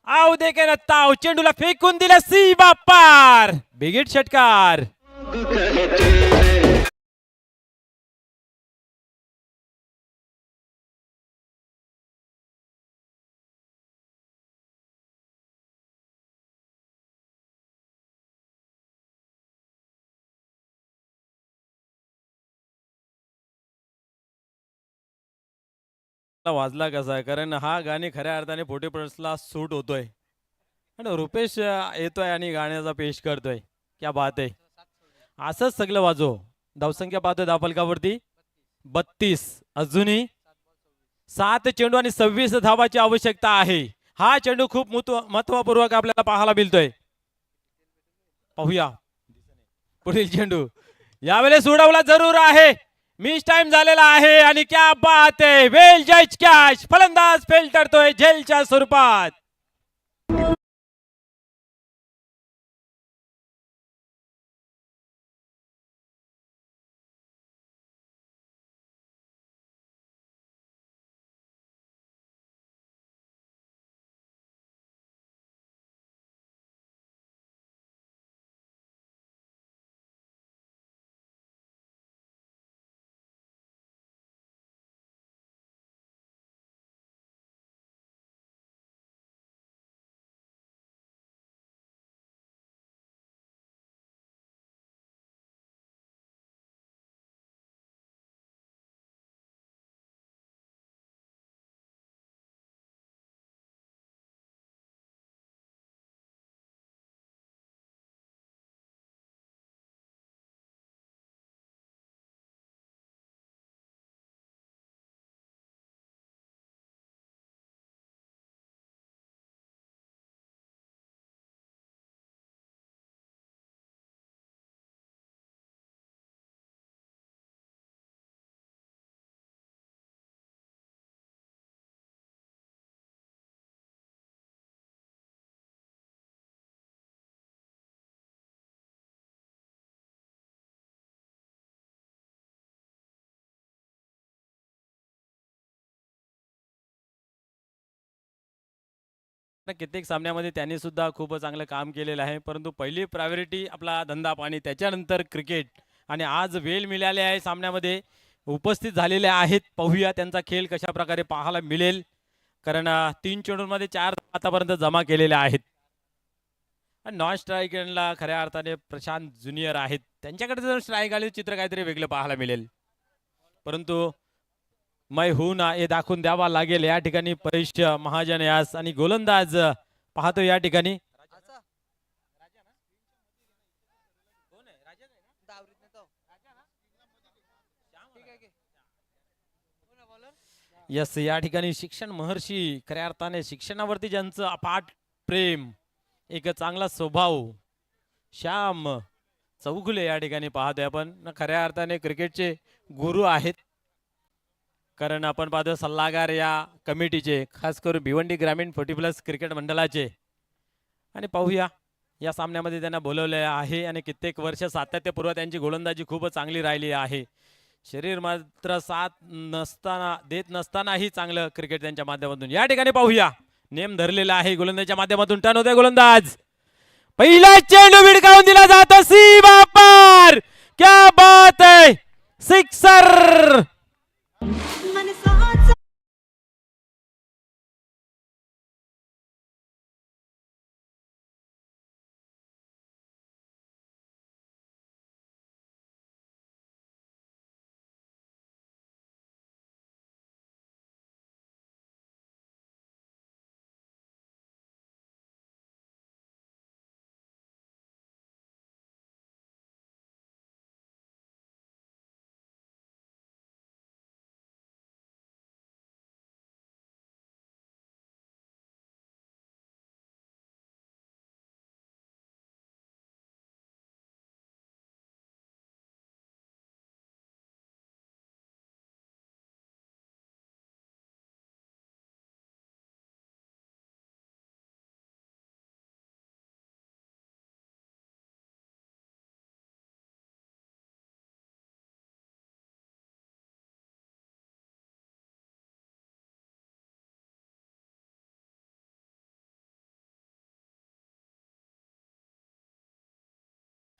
आव देखे ना ताव चेंडूला फेकून दिला सीमा पार. बिगिट षटकार. वाजला कसा कारण हा गाणे खऱ्या अर्थाने 40+ला सूट होतोय. आणि रुपेश येतोय आणि गाण्याचा पेश करतोय. क्या बात आहे. असंच सगळं वाजो. धावसंख्या पाहतोय धावफलकावरती 32. अजूनही 7 चेंडू आणि 26 धावाची आवश्यकता आहे. हा चेंडू खूप महत्वपूर्वक आपल्याला पाहायला मिळतोय. पाहूया पुढील चेंडू. यावेळेस उडवला जरूर आहे. मिस टाइम झालेला आहे आणि क्या बात आहे. वेल जज कॅच. फलंदाज फेल ठरतोय झेलच्या स्वरूपात. कित्येक सामन्यामध्ये त्यांनी सुद्धा खूप चांगलं काम केलेलं आहे. परंतु पहिली प्रायोरिटी आपला धंदा पाणी त्याच्यानंतर क्रिकेट. आणि आज वेळ मिळाले आहे सामन्यामध्ये उपस्थित झालेले आहेत. पाहूया त्यांचा खेळ कशा प्रकारे पाहायला मिळेल. कारण 3 चेंडूंमध्ये 4 आतापर्यंत जमा केलेल्या आहेत. नॉन स्ट्रायकरला खऱ्या अर्थाने प्रशांत ज्युनियर आहेत. त्यांच्याकडे जर स्ट्राईक आले चित्र काहीतरी वेगळं पाहायला मिळेल. परंतु मै हूं ना हे दाखवून द्यावा लागेल या ठिकाणी परेश महाजन यास. आणि गोलंदाज पाहतो या ठिकाणी यस या ठिकाणी शिक्षण महर्षी खऱ्या अर्थाने शिक्षणावरती ज्यांचं अफाट प्रेम एक चांगला स्वभाव श्याम चौगुले या ठिकाणी पाहतोय आपण. खऱ्या अर्थाने क्रिकेटचे गुरु आहेत. कारण आपण पाहतो सल्लागार या कमिटीचे खास करून भिवंडी ग्रामीण 40+ क्रिकेट मंडळाचे. आणि पाहूया या सामन्यामध्ये त्यांना बोलवले आहे आणि कित्येक वर्ष सातत्यपूर्व त्यांची गोलंदाजी खूप चांगली राहिली आहे. शरीर मात्र साथ नसताना देत नसतानाही चांगलं क्रिकेट त्यांच्या माध्यमातून या ठिकाणी पाहूया. नेम धरलेला आहे गोलंदाजीच्या माध्यमातून. टर्न होते गोलंदाज. पहिला चेंडू भिडकावून दिला जातो सीमा पार. क्या बात है, सिक्सर.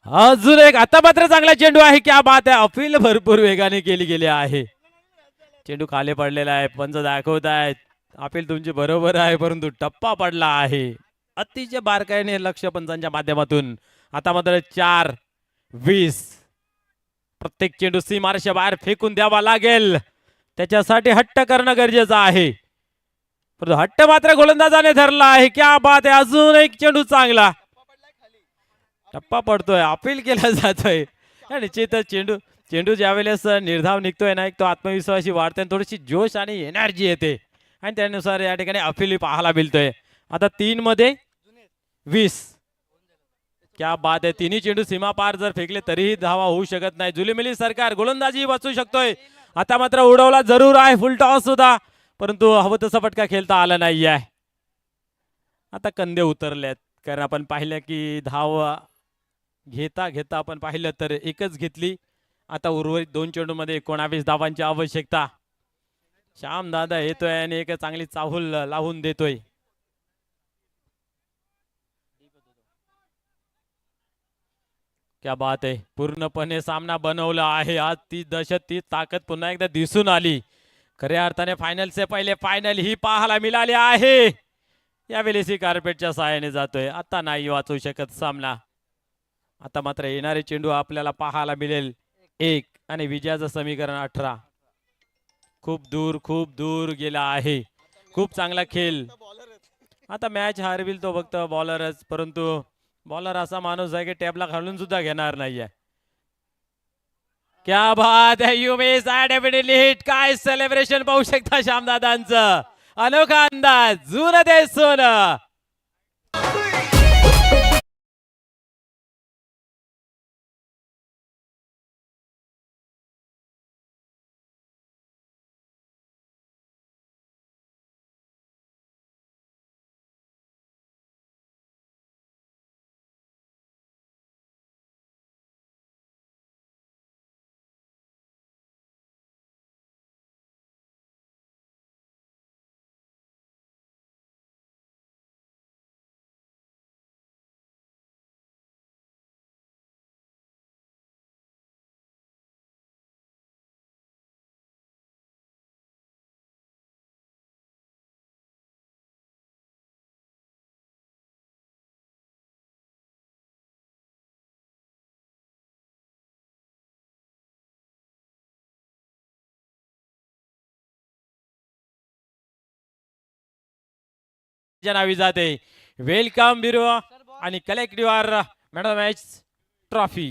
अजून एक आता मात्र चांगला चेंडू आहे. क्या बात आहे. अपील भरपूर वेगाने केली गेली आहे. चेंडू खाली पडलेला आहे. पंच दाखवत आहेत अपील तुमची बरोबर आहे, परंतु टप्पा पडला आहे. अतिशय बारकाईने लक्ष पंचांच्या माध्यमातून. आता मात्र 4-20. प्रत्येक चेंडू सीमारेषा बाहेर फेकून द्यावा लागेल. त्याच्यासाठी हट्ट करणं गरजेचं आहे, परंतु हट्ट मात्र गोलंदाजाने धरला आहे. क्या बात आहे. अजून एक चेंडू चांगला. टप्पा पडतोय, अपील केला जातोय. निश्चितच चेंडू चेंडू ज्यावेळेस निर्धाव निघतोय ना, एक तो आत्मविश्वासी वाढते आणि थोडीशी जोश आणि एनर्जी येते आणि त्यानुसार या ठिकाणी अपील पाहायला मिळतोय. आता 3 मध्ये 20. क्या बात आहे. तिन्ही चेंडू सीमा पार जर फेकले तरीही धावा होऊ शकत नाही. जुलीमिली सरकार गोलंदाजी वाचू शकतोय. आता मात्र उडवला जरूर आहे फुल टॉस सुद्धा, परंतु हवं तसा फटका खेळता आला नाही आहे. आता कंदे उतरलेत, कारण आपण पाहिलं की धाव घेता घेता आपण पाहिलं तर एकच घेतली. आता उर्वरित 2 चेंडूमध्ये 19 धावांची आवश्यकता. श्याम दादा येतोय आणि एक चांगली चाहूल लावून देतोय. क्या बात आहे. पूर्णपणे सामना बनवला आहे आज. ती दहशत, ती ताकद पुन्हा एकदा दिसून आली. खऱ्या अर्थाने फायनलचे पहिले फायनल ही पाहायला मिळाली आहे. यावेळेस ही कार्पेटच्या सहाय्याने जातोय. आता नाही वाचू शकत सामना. आता मात्र येणारे चेंडू आपल्याला पाहायला मिळेल 1 आणि विजयाचं समीकरण 18. खूप दूर गेला आहे. खूप चांगला खेळ. आता मॅच हारविल तो फक्त बॉलरच, परंतु बॉलर असा माणूस आहे की टेबला घालून सुद्धा घेणार नाहीये. क्या बात है. You miss definitely hit. काय सेलिब्रेशन पाहू शकता श्यामदादांचं. अनोखा अंदाज. जुनं ते सोनं. नावी जाते. वेलकम ब्युरो आणि collect your man of match trophy.